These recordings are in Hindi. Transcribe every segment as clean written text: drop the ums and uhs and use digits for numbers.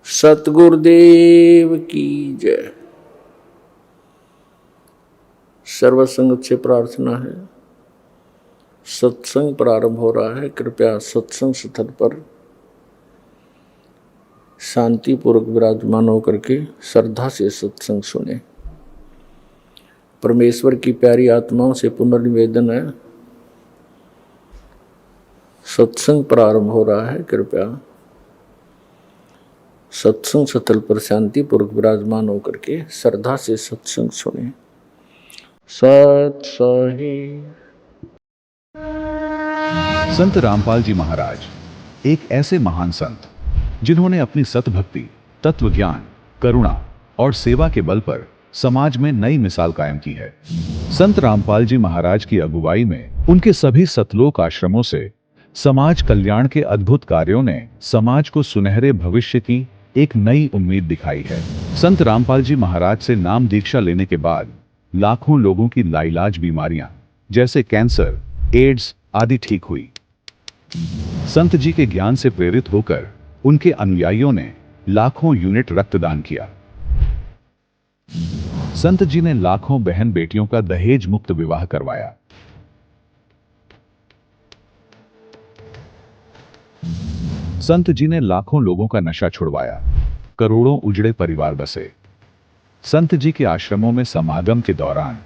सतगुरुदेव की जय। सर्वसंगत से प्रार्थना है, सत्संग प्रारंभ हो रहा है। कृपया सत्संग स्थल पर शांतिपूर्वक विराजमान होकर के श्रद्धा से सत्संग सुने। परमेश्वर की प्यारी आत्माओं से पुनर्निवेदन है, सत्संग प्रारंभ हो रहा है। कृपया सत्संग स्थल पर शांतिपूर्वक विराजमान होकर के श्रद्धा से सत्संग सुने। सत सही। संत रामपाल जी महाराज एक ऐसे महान संत जिन्होंने अपनी सतभक्ति, तत्व ज्ञान, करुणा और सेवा के बल पर समाज में नई मिसाल कायम की है। संत रामपाल जी महाराज की अगुवाई में उनके सभी सतलोक आश्रमों से समाज कल्याण के अद्भुत कार्यों ने समाज को सुनहरे भविष्य की एक नई उम्मीद दिखाई है। संत रामपाल जी महाराज से नाम दीक्षा लेने के बाद लाखों लोगों की लाइलाज बीमारियां जैसे कैंसर, एड्स आदि ठीक हुई। संत जी के ज्ञान से प्रेरित होकर उनके अनुयायियों ने लाखों यूनिट रक्तदान किया। संत जी ने लाखों बहन बेटियों का दहेज मुक्त विवाह करवाया। संत जी ने लाखों लोगों का नशा छुड़वाया, करोड़ों उजड़े परिवार बसे। संत जी के आश्रमों में समागम के दौरान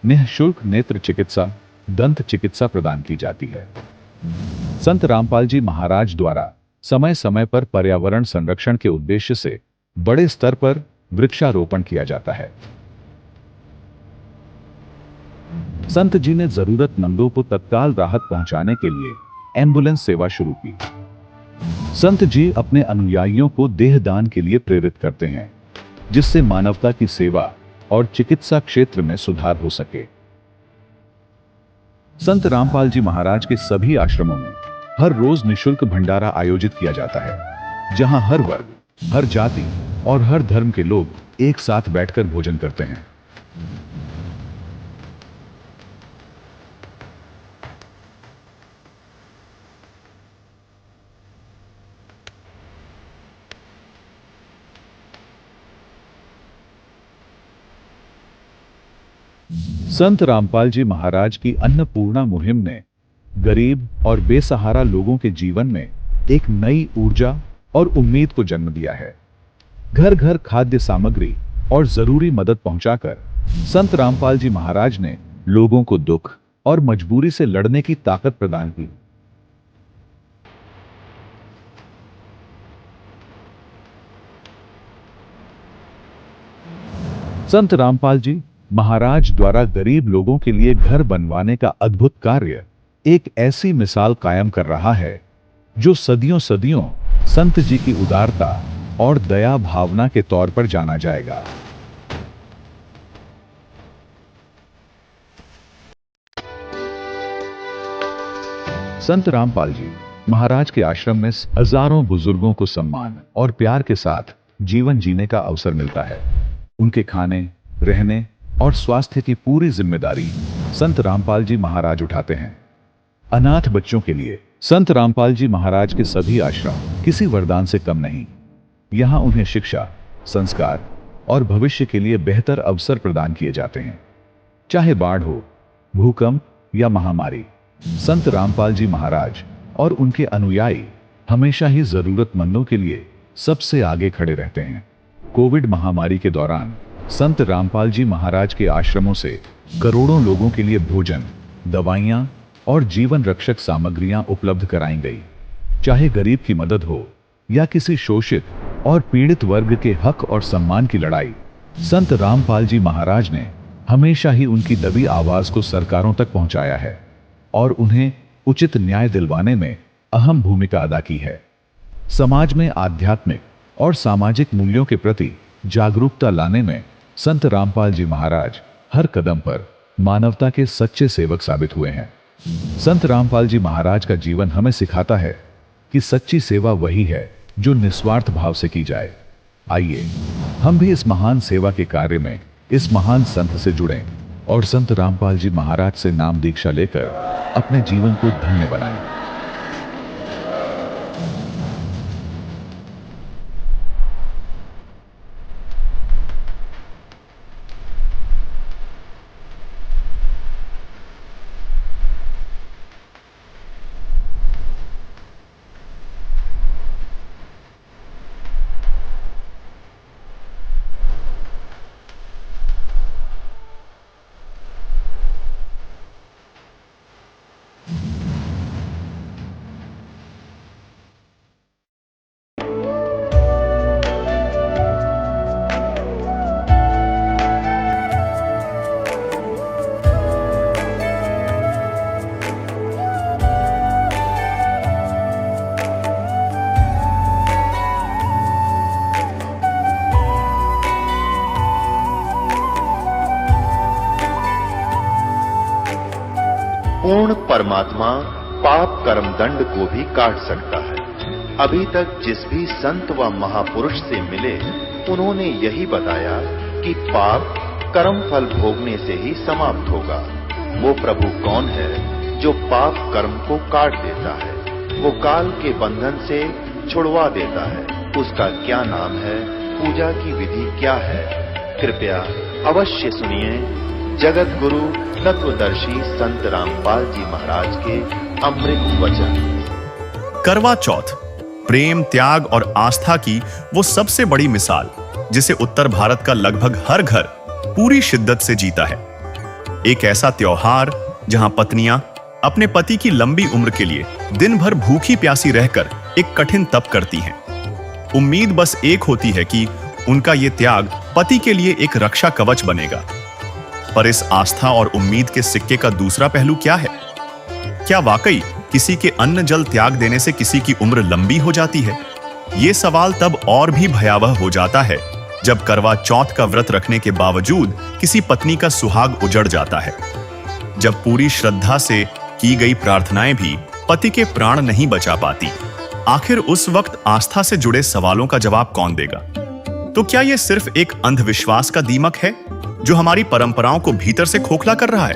निःशुल्क नेत्र चिकित्सा, दंत चिकित्सा प्रदान की जाती है। संत रामपाल जी महाराज द्वारा समय समय पर पर्यावरण संरक्षण के उद्देश्य से बड़े स्तर पर वृक्षारोपण किया जाता है। संत जी ने जरूरतमंदों को तत्काल राहत पहुंचाने के लिए एम्बुलेंस सेवा शुरू की। संत जी अपने अनुयायियों को देहदान के लिए प्रेरित करते हैं, जिससे मानवता की सेवा और चिकित्सा क्षेत्र में सुधार हो सके। संत रामपाल जी महाराज के सभी आश्रमों में हर रोज निःशुल्क भंडारा आयोजित किया जाता है, जहां हर वर्ग, हर जाति और हर धर्म के लोग एक साथ बैठकर भोजन करते हैं। संत रामपाल जी महाराज की अन्नपूर्णा मुहिम ने गरीब और बेसहारा लोगों के जीवन में एक नई ऊर्जा और उम्मीद को जन्म दिया है। घर घर खाद्य सामग्री और जरूरी मदद पहुंचाकर संत रामपाल जी महाराज ने लोगों को दुख और मजबूरी से लड़ने की ताकत प्रदान की। संत रामपाल जी महाराज द्वारा गरीब लोगों के लिए घर बनवाने का अद्भुत कार्य एक ऐसी मिसाल कायम कर रहा है जो सदियों सदियों संत जी की उदारता और दया भावना के तौर पर जाना जाएगा। संत रामपाल जी महाराज के आश्रम में हजारों बुजुर्गों को सम्मान और प्यार के साथ जीवन जीने का अवसर मिलता है। उनके खाने, रहने और स्वास्थ्य की पूरी जिम्मेदारी संत रामपाल जी महाराज उठाते हैं। अनाथ बच्चों के लिए संत रामपाल जी महाराज के सभी आश्रम किसी वरदान से कम नहीं। यहां उन्हें शिक्षा, संस्कार और भविष्य के लिए बेहतर अवसर प्रदान किए जाते हैं। चाहे बाढ़ हो, भूकंप या महामारी, संत रामपाल जी महाराज और उनके अनुयायी हमेशा ही जरूरतमंदों के लिए सबसे आगे खड़े रहते हैं। कोविड महामारी के दौरान संत रामपाल जी महाराज के आश्रमों से करोड़ों लोगों के लिए भोजन, दवाइयां और जीवन रक्षक सामग्रियां उपलब्ध कराई गई। चाहे गरीब की मदद हो या किसी शोषित और पीड़ित वर्ग के हक और सम्मान की लड़ाई, संत रामपाल जी महाराज ने हमेशा ही उनकी दबी आवाज को सरकारों तक पहुंचाया है और उन्हें उचित न्याय दिलवाने में अहम भूमिका अदा की है। समाज में आध्यात्मिक और सामाजिक मूल्यों के प्रति जागरूकता लाने में संत रामपाल जी महाराज हर कदम पर मानवता के सच्चे सेवक साबित हुए हैं। संत रामपाल जी महाराज का जीवन हमें सिखाता है कि सच्ची सेवा वही है जो निस्वार्थ भाव से की जाए। आइए हम भी इस महान सेवा के कार्य में इस महान संत से जुड़ें और संत रामपाल जी महाराज से नाम दीक्षा लेकर अपने जीवन को धन्य बनाएं। परमात्मा पाप कर्म दंड को भी काट सकता है। अभी तक जिस भी संत व महापुरुष से मिले, उन्होंने यही बताया कि पाप कर्म फल भोगने से ही समाप्त होगा। वो प्रभु कौन है जो पाप कर्म को काट देता है, वो काल के बंधन से छुड़वा देता है? उसका क्या नाम है, पूजा की विधि क्या है? कृपया अवश्य सुनिए जगत गुरु तत्वदर्शी संत रामपाल जी महाराज के अमृत वचन। करवा चौथ प्रेम, त्याग और आस्था की वो सबसे बड़ी मिसाल, जिसे उत्तर भारत का लगभग हर घर पूरी शिद्दत से जीता है। एक ऐसा त्योहार जहां पत्नियां अपने पति की लंबी उम्र के लिए दिन भर भूखी प्यासी रहकर एक कठिन तप करती हैं। उम्मीद बस एक होती है कि उनका ये त्याग पति के लिए एक रक्षा कवच बनेगा। पर इस आस्था और उम्मीद के सिक्के का दूसरा पहलू क्या है? क्या वाकई किसी के अन्न जल त्याग देने से किसी की उम्र लंबी हो जाती है? ये सवाल तब और भी भयावह हो जाता है जब करवा चौथ का व्रत रखने के बावजूद किसी पत्नी का सुहाग उजड़ जाता है, जब पूरी श्रद्धा से की गई प्रार्थनाएं भी पति के प्राण नहीं बचा पाती। आखिर उस वक्त आस्था से जुड़े सवालों का जवाब कौन देगा? तो क्या यह सिर्फ एक अंधविश्वास का दीमक है जो हमारी परंपराओं को भीतर से खोखला कर रहा है,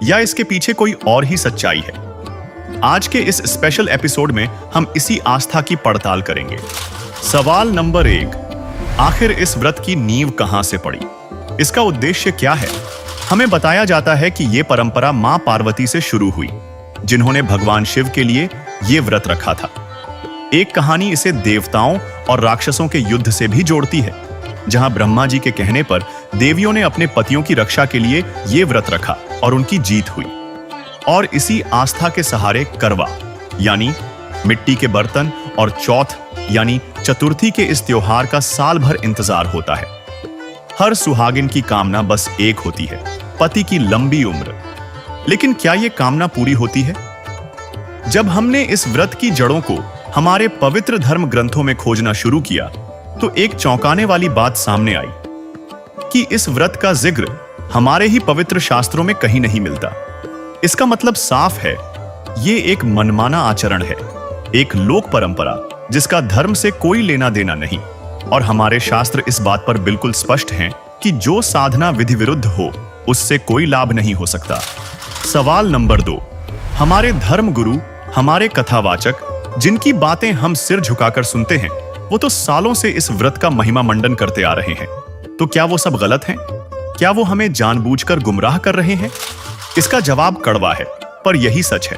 या इसके पीछे कोई और ही सच्चाई है? आज के इस स्पेशल एपिसोड में हम इसी आस्था की पड़ताल करेंगे। सवाल नंबर 1, आखिर इस व्रत की नींव कहां से पड़ी? इसका उद्देश्य क्या है? हमें बताया जाता है कि यह परंपरा मां पार्वती से शुरू हुई, जिन्होंने भगवान शिव के लिए यह व्रत रखा था। एक कहानी इसे देवताओं और राक्षसों के युद्ध से भी जोड़ती है, जहां ब्रह्मा जी के कहने पर देवियों ने अपने पतियों की रक्षा के लिए यह व्रत रखा और उनकी जीत हुई। और इसी आस्था के सहारे करवा यानी मिट्टी के बर्तन और चौथ यानी चतुर्थी के इस त्योहार का साल भर इंतजार होता है। हर सुहागिन की कामना बस एक होती है, पति की लंबी उम्र। लेकिन क्या यह कामना पूरी होती है? जब हमने इस व्रत की जड़ों को हमारे पवित्र धर्म ग्रंथों में खोजना शुरू किया, तो एक चौंकाने वाली बात सामने आई कि इस व्रत का जिक्र हमारे ही पवित्र शास्त्रों में कहीं नहीं मिलता। इसका मतलब साफ है, ये एक मनमाना आचरण है, एक लोक परंपरा जिसका धर्म से कोई लेना देना नहीं। और हमारे शास्त्र इस बात पर बिल्कुल स्पष्ट हैं कि जो साधना विधि विरुद्ध हो, उससे कोई लाभ नहीं हो सकता। सवाल नंबर 2, हमारे धर्म गुरु, हमारे कथावाचक, जिनकी बातें हम सिर झुकाकर सुनते हैं, वो तो सालों से इस व्रत का महिमा मंडन करते आ रहे हैं। तो क्या वो सब गलत हैं? क्या वो हमें जानबूझकर गुमराह कर रहे हैं? इसका जवाब कड़वा है, पर यही सच है।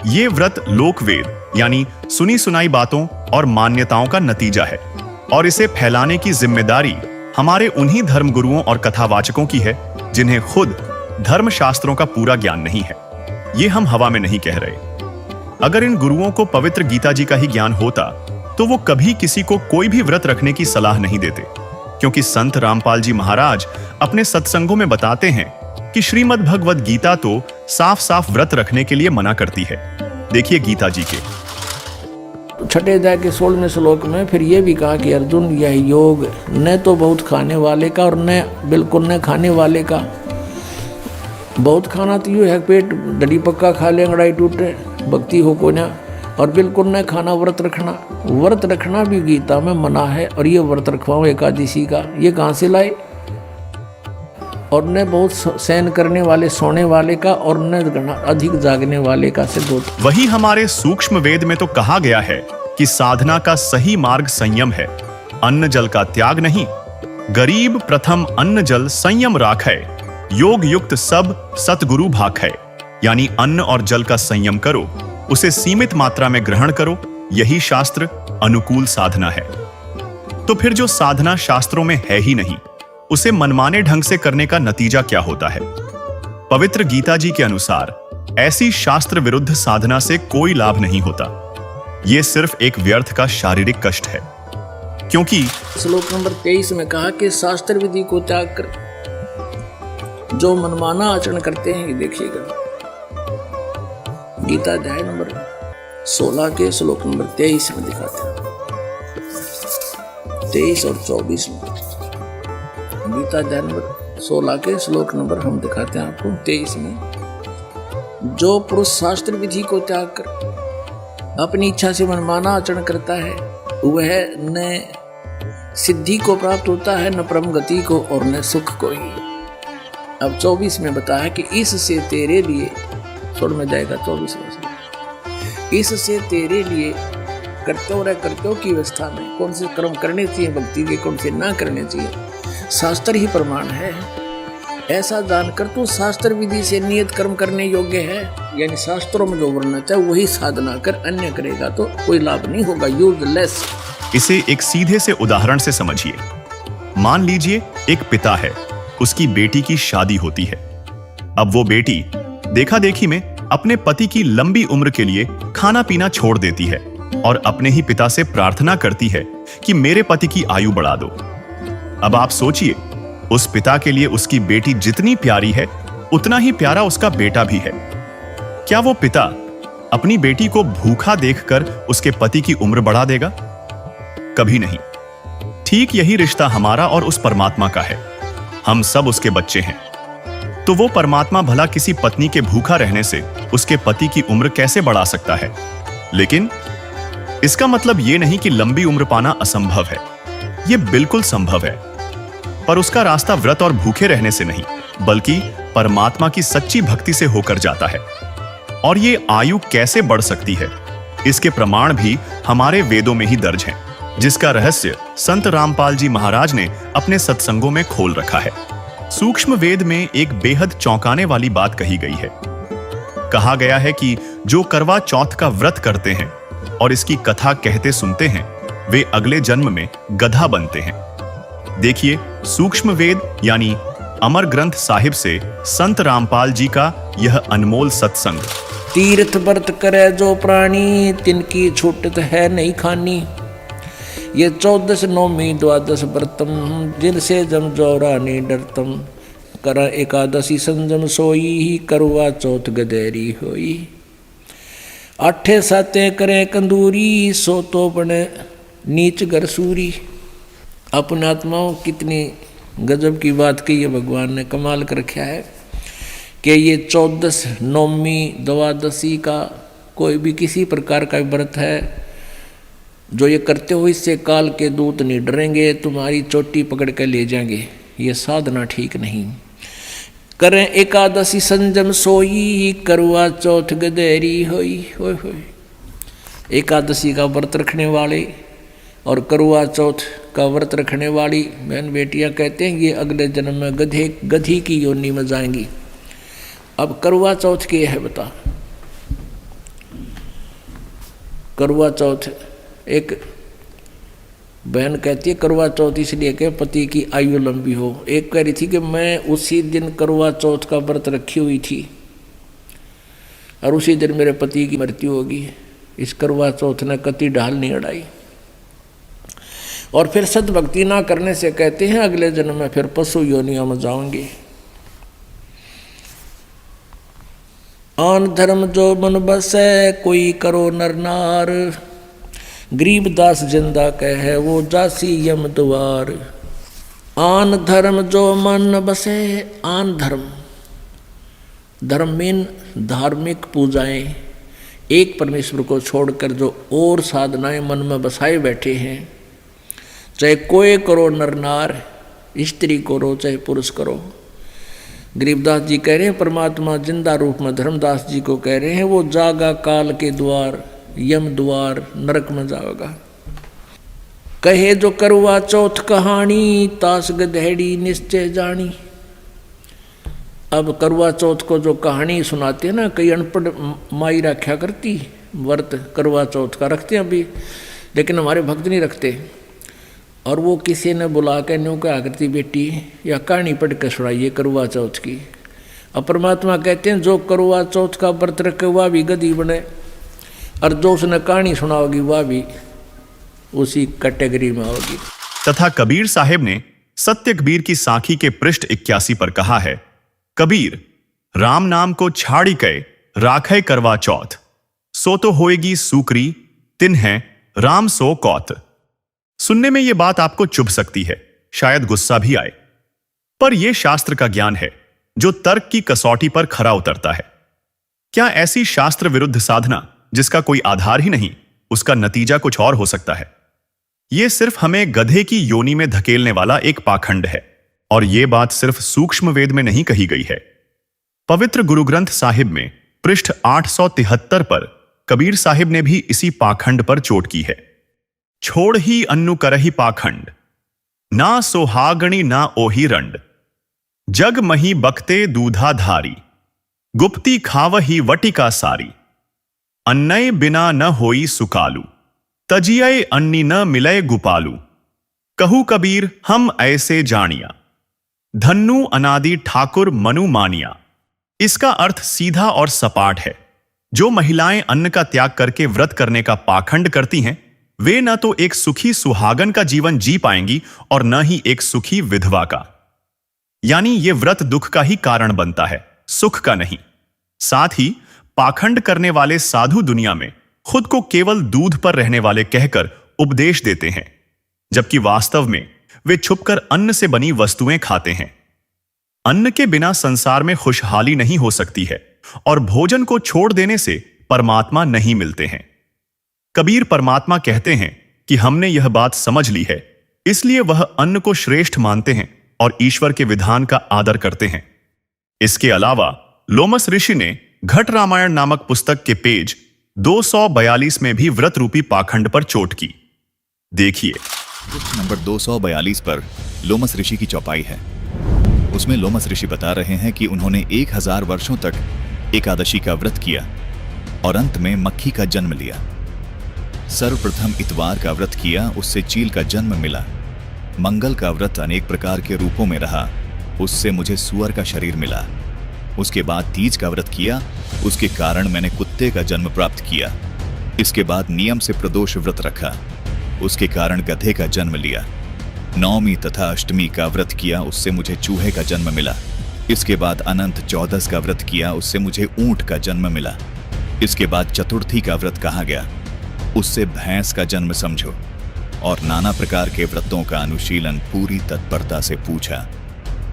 ये व्रत लोकवेद यानी सुनी सुनाई बातों और मान्यताओं का नतीजा है, और इसे फैलाने की जिम्मेदारी हमारे उन्हीं धर्मगुरुओं और कथावाचकों की है जिन्हें खुद धर्मशास्त्रों का पूरा ज्ञान नहीं है। ये हम हवा में नहीं कह रहे। अगर इन गुरुओं को पवित्र गीता जी का ही ज्ञान होता, तो वो कभी किसी को कोई भी व्रत रखने की सलाह नहीं देते, क्योंकि संत रामपाल जी महाराज अपने सत्संगों में बताते हैं कि श्रीमद् भगवद गीता तो साफ साफ व्रत रखने के लिए मना करती है। देखिए गीता जी के 6 अध्याय के 16वें श्लोक में फिर ये भी कहा कि अर्जुन, यह योग न तो बहुत खाने वाले का और न बिल्कुल न खाने वाले का। बहुत खाना तो यूँ है, पेट डली पक्का खा ले, अंगड़ाई टूटे, भक्ति हो को ना। और बिल्कुल न खाना, व्रत रखना। व्रत रखना भी गीता में मना है, और ये व्रत रखवाओ एकादशी का, ये कहाँ से लाए? और न बहुत सहन करने वाले, सोने वाले का, और न अधिक जागने वाले का सिद्ध होता। वही हमारे सूक्ष्म वेद में तो कहा गया है कि साधना का सही मार्ग संयम है, अन्न जल का त्याग नहीं। गरीब प्रथम अन्न जल संयम राखै, योग युक्त सब सतगुरु भाखै। यानी अन्न और जल का संयम करो, उसे सीमित मात्रा में ग्रहण करो, यही शास्त्र अनुकूल साधना है। तो फिर जो साधना शास्त्रों में है ही नहीं, उसे मनमाने ढंग से करने का नतीजा क्या होता है? पवित्र गीता जी के अनुसार ऐसी शास्त्र विरुद्ध साधना से कोई लाभ नहीं होता। यह सिर्फ एक व्यर्थ का शारीरिक कष्ट है, क्योंकि श्लोक नंबर 23 में कहा कि शास्त्र विधि को त्याग कर जो मनमाना आचरण करते हैं, ये देखिएगा गीता अध्याय नंबर 16 के श्लोक नंबर 23 में दिखाते हैं, 23 और 24 में। गीता अध्याय नंबर 16 के श्लोक नंबर हम दिखाते हैं आपको 23 में। जो पुरुष शास्त्र विधि को त्याग कर अपनी इच्छा से मनमाना आचरण करता है वह न सिद्धि को प्राप्त होता है, न परम गति को और न सुख को ही। अब 24 में बताया कि इससे तेरे लिए, छोड़ में जाएगा 24 वर्ष, इससे तेरे लिए कर्तव्य की अवस्था में कौन से कर्म करने चाहिए भक्ति के, कौन से ना करने चाहिए, शास्त्र ही प्रमाण है। ऐसा जानकर तू शास्त्र विधि से नियत कर्म करने योग्य है, यानी शास्त्रों में जो वर्णन है वही साधना कर, अन्य करेगा तो कोई लाभ नहीं होगा, यूजलेस। इसे एक सीधे से उदाहरण से समझिए। मान लीजिए एक पिता है, उसकी बेटी की शादी होती है। अब वो बेटी देखा देखी में अपने पति की लंबी उम्र के लिए खाना पीना छोड़ देती है और अपने ही पिता से प्रार्थना करती है कि मेरे पति की आयु बढ़ा दो। अब आप सोचिए, उस पिता के लिए उसकी बेटी जितनी प्यारी है उतना ही प्यारा उसका बेटा भी है। क्या वो पिता अपनी बेटी को भूखा देखकर उसके पति की उम्र बढ़ा देगा? कभी नहीं। ठीक यही रिश्ता हमारा और उस परमात्मा का है। हम सब उसके बच्चे हैं। तो वो परमात्मा भला किसी पत्नी के भूखा रहने से उसके पति की उम्र कैसे बढ़ा सकता है? लेकिन इसका मतलब ये नहीं कि लंबी उम्र पाना असंभव है। ये बिल्कुल संभव है, पर उसका रास्ता व्रत और भूखे रहने से नहीं, बल्कि परमात्मा की सच्ची भक्ति से होकर जाता है। और ये आयु कैसे बढ़ सकती है, इसके प्रमाण भी हमारे वेदों में ही दर्ज हैं, जिसका रहस्य संत रामपाल जी महाराज ने अपने सत्संगों में खोल रखा है। सूक्ष्म वेद में एक बेहद चौंकाने वाली बात कही गई है। कहा गया है कि जो करवा चौथ का व्रत करते हैं और इसकी कथा कहते सुनते हैं, वे अगले जन्म में गधा बनते हैं। देखिए, सूक्ष्म वेद यानी अमर ग्रंथ साहिब से संत रामपाल जी का यह अनमोल सत्संग। तीर्थ व्रत करे जो प्राणी, तिनकी छूटत है नहीं खानी। ये 14 नौमी 12 व्रतम, जिनसे जम जौरानी डरतम। कर एकादशी संजम सोई, करवा चौथ गदेरी होई। 8 साते करे कंदूरी, सो तो बने नीच गरसूरी। अपने आत्माओं कितनी गजब की बात की है, भगवान ने कमाल कर रखा है कि ये 14 नौमी 12 का कोई भी किसी प्रकार का व्रत है, जो ये करते हो इससे काल के दूत नहीं डरेंगे, तुम्हारी चोटी पकड़ कर ले जाएंगे। ये साधना ठीक नहीं। करें एकादशी संजम सोई, करवा चौथ गदेरी होई। होय होय। एकादशी का व्रत रखने वाले और करवा चौथ का व्रत रखने वाली बहन बेटियां कहते हैं ये अगले जन्म में गधी की योनि में जाएंगी। अब करवा चौथ के है बता। करवा चौथ, एक बहन कहती है करवा चौथ इसलिए कि पति की आयु लंबी हो। एक कह रही थी कि मैं उसी दिन करवा चौथ का व्रत रखी हुई थी और उसी दिन मेरे पति की मृत्यु होगी। इस करवा चौथ ने कति ढाल नहीं अड़ाई। और फिर सद्भक्ति ना करने से कहते हैं अगले जन्म में फिर पशु योनियों में जाओगे। आन धर्म जो मन बसे, कोई करो नर नार। गरीबदास जिंदा कहे वो जासी यम द्वार। आन धर्म जो मन बसे, आन धर्म, धर्म मीन धार्मिक पूजाएं, एक परमेश्वर को छोड़कर जो और साधनाएं मन में बसाए बैठे हैं, चाहे कोई करो नर नार, स्त्री करो चाहे पुरुष करो। गरीबदास जी कह रहे हैं परमात्मा जिंदा रूप में धर्मदास जी को कह रहे हैं वो जागा काल के द्वार, यम द्वार, नरक में जाओगा। कहे जो करवा चौथ कहानी, तास गधेड़ी निश्चय जानी। अब करवा चौथ को जो कहानी सुनाते हैं ना, कई अनपढ़ माई रखा करती व्रत करवा चौथ का रखते हैं अभी, लेकिन हमारे भक्त नहीं रखते। और वो किसी ने बुला के न्यू कहा करती बेटी या कहानी पढ़ के सुनाइए करवा चौथ की। अब परमात्मा कहते हैं जो करवा चौथ का व्रत रखे वह भी गधी बने, और जो उसने कहानी सुनाओगी वह भी उसी कैटेगरी में होगी। तथा कबीर साहिब ने सत्य कबीर की साखी के पृष्ठ 81 पर कहा है, कबीर राम नाम को छाड़ी कय राखे करवा चौथ, सो तो होएगी सूकरी तिन है राम सो कौत। सुनने में यह बात आपको चुभ सकती है, शायद गुस्सा भी आए, पर यह शास्त्र का ज्ञान है जो तर्क की कसौटी पर खरा उतरता है। क्या ऐसी शास्त्र विरुद्ध साधना जिसका कोई आधार ही नहीं, उसका नतीजा कुछ और हो सकता है? यह सिर्फ हमें गधे की योनि में धकेलने वाला एक पाखंड है। और यह बात सिर्फ सूक्ष्म वेद में नहीं कही गई है। पवित्र गुरु ग्रंथ साहिब में पृष्ठ 873 पर कबीर साहिब ने भी इसी पाखंड पर चोट की है। छोड़ ही अन्नु करही पाखंड, ना सोहागणी ना ओही रंड, जग मही बकते दूधा धारी, गुप्ती खावही वटिका सारी, अन्नय बिना न होई सुकालू, तजिये अन्नी न मिलय गुपालू, कहू कबीर हम ऐसे जानिया, धन्नु अनादि ठाकुर मनु मानिया। इसका अर्थ सीधा और सपाट है। जो महिलाएं अन्न का त्याग करके व्रत करने का पाखंड करती हैं, वे न तो एक सुखी सुहागन का जीवन जी पाएंगी और न ही एक सुखी विधवा का। यानी यह व्रत दुख का ही कारण बनता है, सुख का नहीं। साथ ही पाखंड करने वाले साधु दुनिया में खुद को केवल दूध पर रहने वाले कहकर उपदेश देते हैं, जबकि वास्तव में वे छुपकर अन्न से बनी वस्तुएं खाते हैं। अन्न के बिना संसार में खुशहाली नहीं हो सकती है और भोजन को छोड़ देने से परमात्मा नहीं मिलते हैं। कबीर परमात्मा कहते हैं कि हमने यह बात समझ ली है, इसलिए वह अन्न को श्रेष्ठ मानते हैं और ईश्वर के विधान का आदर करते हैं। इसके अलावा लोमस ऋषि ने घट रामायण नामक पुस्तक के पेज 242 में भी व्रत रूपी पाखंड पर चोट की। देखिए, नंबर 242 पर लोमस ऋषि की चौपाई है। उसमें लोमस ऋषि बता रहे हैं कि उन्होंने 1000 वर्षों तक एकादशी का व्रत किया और अंत में मक्खी का जन्म लिया। सर्वप्रथम इतवार का व्रत किया, उससे चील का जन्म मिला। मंगल का व्रत अनेक प्रकार के रूपों में रहा, उससे मुझे सुअर का शरीर मिला। उसके बाद तीज का व्रत किया, उसके कारण मैंने कुत्ते का जन्म प्राप्त किया। इसके बाद नियम से प्रदोष व्रत रखा, उसके कारण गधे का जन्म लिया। नवमी तथा अष्टमी का व्रत किया, उससे मुझे चूहे का जन्म मिला। इसके बाद अनंत चौदस का व्रत किया, उससे मुझे ऊंट का जन्म मिला। इसके बाद चतुर्थी का व्रत कहा गया, उससे भैंस का जन्म समझो। और नाना प्रकार के व्रतों का अनुशीलन पूरी तत्परता से पूछा,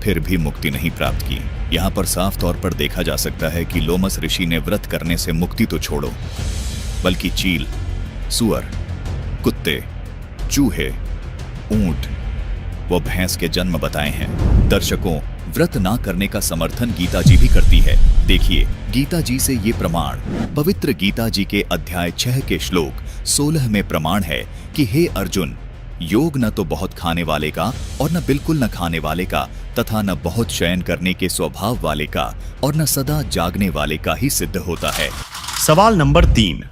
फिर भी मुक्ति नहीं प्राप्त की। यहाँ पर साफ तौर पर देखा जा सकता है कि लोमस ऋषि ने व्रत करने से मुक्ति तो छोड़ो, बल्कि चील, सुअर, कुत्ते, चूहे, ऊंट व भैंस के जन्म बताए हैं। दर्शकों, व्रत ना करने का समर्थन गीता जी भी करती है। देखिए, गीता जी से ये प्रमाण पवित्र गीता जी के अध्याय 6 के श्लोक 16 में प्रमाण है कि हे अर्जुन, योग न तो बहुत खाने वाले का और न बिल्कुल न खाने वाले का तथा न बहुत शयन करने के स्वभाव वाले का और न सदा जागने वाले का ही सिद्ध होता है। सवाल नंबर 3,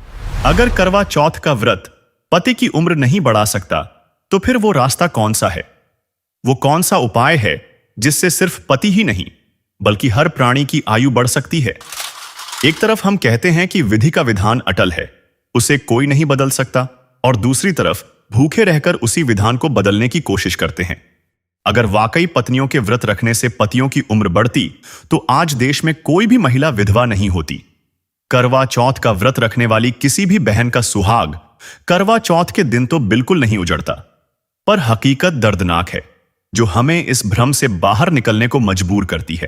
अगर करवा चौथ का व्रत पति की उम्र नहीं बढ़ा सकता, तो फिर वो रास्ता कौन सा है? वो कौन सा उपाय है जिससे सिर्फ पति ही नहीं बल्कि हर प्राणी की आयु बढ़ सकती है? एक तरफ हम कहते हैं कि विधि का विधान अटल है, उसे कोई नहीं बदल सकता, और दूसरी तरफ भूखे रहकर उसी विधान को बदलने की कोशिश करते हैं। अगर वाकई पत्नियों के व्रत रखने से पतियों की उम्र बढ़ती, तो आज देश में कोई भी महिला विधवा नहीं होती। करवा चौथ का व्रत रखने वाली किसी भी बहन का सुहाग करवा चौथ के दिन तो बिल्कुल नहीं उजड़ता, पर हकीकत दर्दनाक है जो हमें इस भ्रम से बाहर निकलने को मजबूर करती है।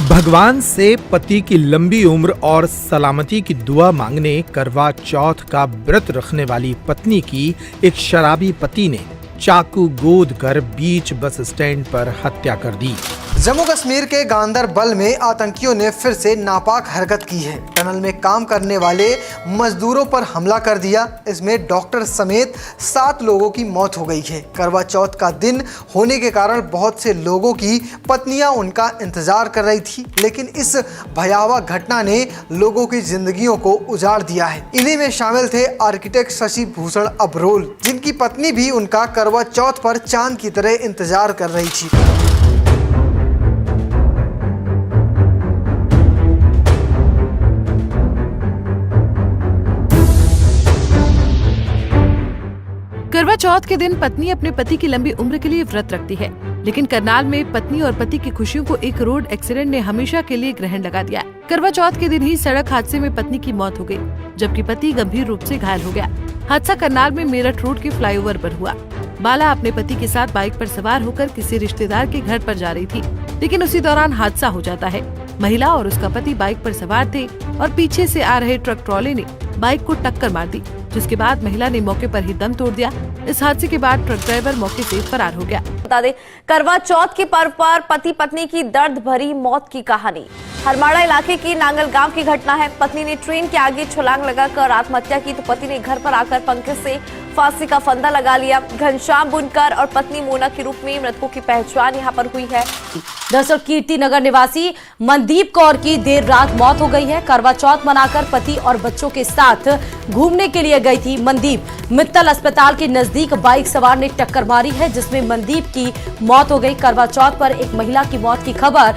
भगवान से पति की लंबी उम्र और सलामती की दुआ मांगने करवा चौथ का व्रत रखने वाली पत्नी की एक शराबी पति ने चाकू गोद कर बीच बस स्टैंड पर हत्या कर दी। जम्मू कश्मीर के गांदरबल में आतंकियों ने फिर से नापाक हरकत की है। टनल में काम करने वाले मजदूरों पर हमला कर दिया। इसमें डॉक्टर समेत 7 लोगों की मौत हो गई है। करवा चौथ का दिन होने के कारण बहुत से लोगों की पत्नियां उनका इंतजार कर रही थी, लेकिन इस भयावह घटना ने लोगों की जिंदगियों को उजाड़ दिया है। इन्हीं में शामिल थे आर्किटेक्ट शशि भूषण अब्रोल, जिनकी पत्नी भी उनका करवा चौथ पर चांद की तरह इंतजार कर रही थी। करवा चौथ के दिन पत्नी अपने पति की लंबी उम्र के लिए व्रत रखती है, लेकिन करनाल में पत्नी और पति की खुशियों को एक रोड एक्सीडेंट ने हमेशा के लिए ग्रहण लगा दिया। करवा चौथ के दिन ही सड़क हादसे में पत्नी की मौत हो गई, जबकि पति गंभीर रूप से घायल हो गया। हादसा करनाल में मेरठ रोड के फ्लाईओवर पर हुआ। बाला अपने पति के साथ बाइक पर सवार होकर किसी रिश्तेदार के घर पर जा रही थी, लेकिन उसी दौरान हादसा हो जाता है। महिला और उसका पति बाइक पर सवार थे और पीछे से आ रहे ट्रक ट्रॉले ने बाइक को टक्कर मार दी, जिसके बाद महिला ने मौके पर ही दम तोड़ दिया। इस हादसे के बाद ट्रक ड्राइवर मौके से फरार हो गया। बता दें, करवा चौथ के पर्व पर पति पत्नी की दर्द भरी मौत की कहानी हरमाड़ा इलाके की नांगल गांव की घटना है। पत्नी ने ट्रेन के आगे छलांग लगाकर आत्महत्या की तो पति ने घर पर आकर पंखे से फांसी का फंदा लगा लिया। घनश्याम बुनकर और पत्नी मोना के रूप में मृतकों की पहचान यहां पर हुई है। दरअसल कीर्ति नगर निवासी मनदीप कौर की देर रात मौत हो गई है। करवा चौथ मनाकर पति और बच्चों के साथ घूमने के लिए गई थी मनदीप। मित्तल अस्पताल के नजदीक बाइक सवार ने टक्कर मारी है, जिसमें मनदीप की मौत हो गई। करवा चौथ पर एक महिला की मौत की खबर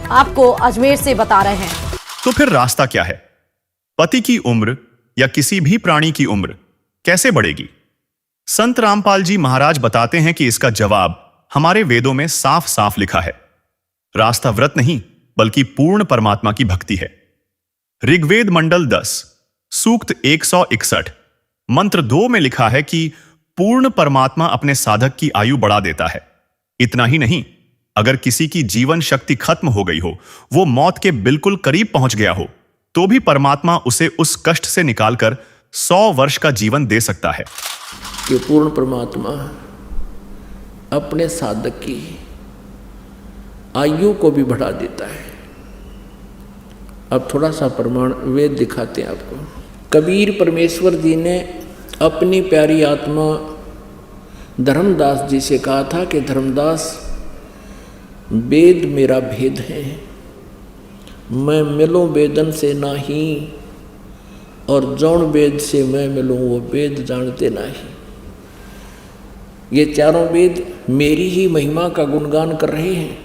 आपको अजमेर से बता रहे हैं। तो फिर रास्ता क्या है? पति की उम्र या किसी भी प्राणी की उम्र कैसे बढ़ेगी? संत रामपाल जी महाराज बताते हैं कि इसका जवाब हमारे वेदों में साफ साफ लिखा है। रास्ता व्रत नहीं बल्कि पूर्ण परमात्मा की भक्ति है। ऋग्वेद मंडल 10 सूक्त 161 मंत्र 2 में लिखा है कि पूर्ण परमात्मा अपने साधक की आयु बढ़ा देता है। इतना ही नहीं, अगर किसी की जीवन शक्ति खत्म हो गई हो, वो मौत के बिल्कुल करीब पहुंच गया हो, तो भी परमात्मा उसे उस कष्ट से निकालकर 100 वर्ष का जीवन दे सकता है। कि पूर्ण परमात्मा अपने साधक की आयु को भी बढ़ा देता है। अब थोड़ा सा प्रमाण वेद दिखाते हैं आपको। कबीर परमेश्वर जी ने अपनी प्यारी आत्मा धर्मदास जी से कहा था कि धर्मदास, वेद मेरा भेद है, मैं मिलूं वेदन से नाही, और जौन वेद से मैं मिलूं वो वेद जानते नहीं। ये चारों वेद मेरी ही महिमा का गुणगान कर रहे हैं,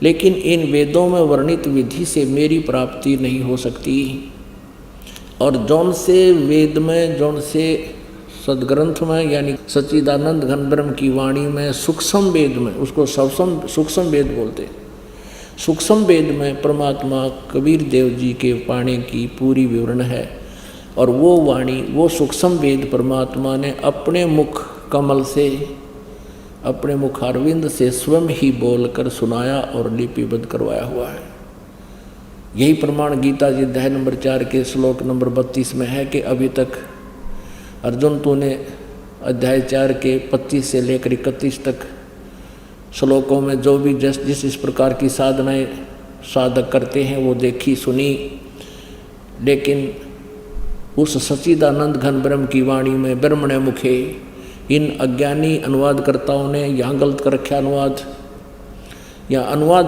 लेकिन इन वेदों में वर्णित विधि से मेरी प्राप्ति नहीं हो सकती। और जौन से वेद में, जौन से सदग्रंथ में, यानी सच्चिदानंद घन ब्रह्म की वाणी में, सूक्ष्म वेद में, उसको सूक्ष्म वेद बोलते हैं, सूक्ष्म वेद में परमात्मा कबीर देव जी के पाने की पूरी विवरण है। और वो वाणी, वो सूक्ष्म वेद परमात्मा ने अपने मुख कमल से, अपने मुखारविंद से स्वयं ही बोलकर सुनाया और लिपिबद्ध करवाया हुआ है। यही प्रमाण गीता जी अध्याय नंबर 4 के श्लोक नंबर 32 में है कि अभी तक अर्जुन, तूने अध्याय 4 के 25 से लेकर 31 तक श्लोकों में जो भी जिस इस प्रकार की साधनाएं साधक करते हैं वो देखी सुनी, लेकिन उस सच्चिदानंद घन ब्रह्म की वाणी में ब्रह्मणे मुखे इन अज्ञानी अनुवादकर्ताओं ने यहाँ गलत कर रखा अनुवाद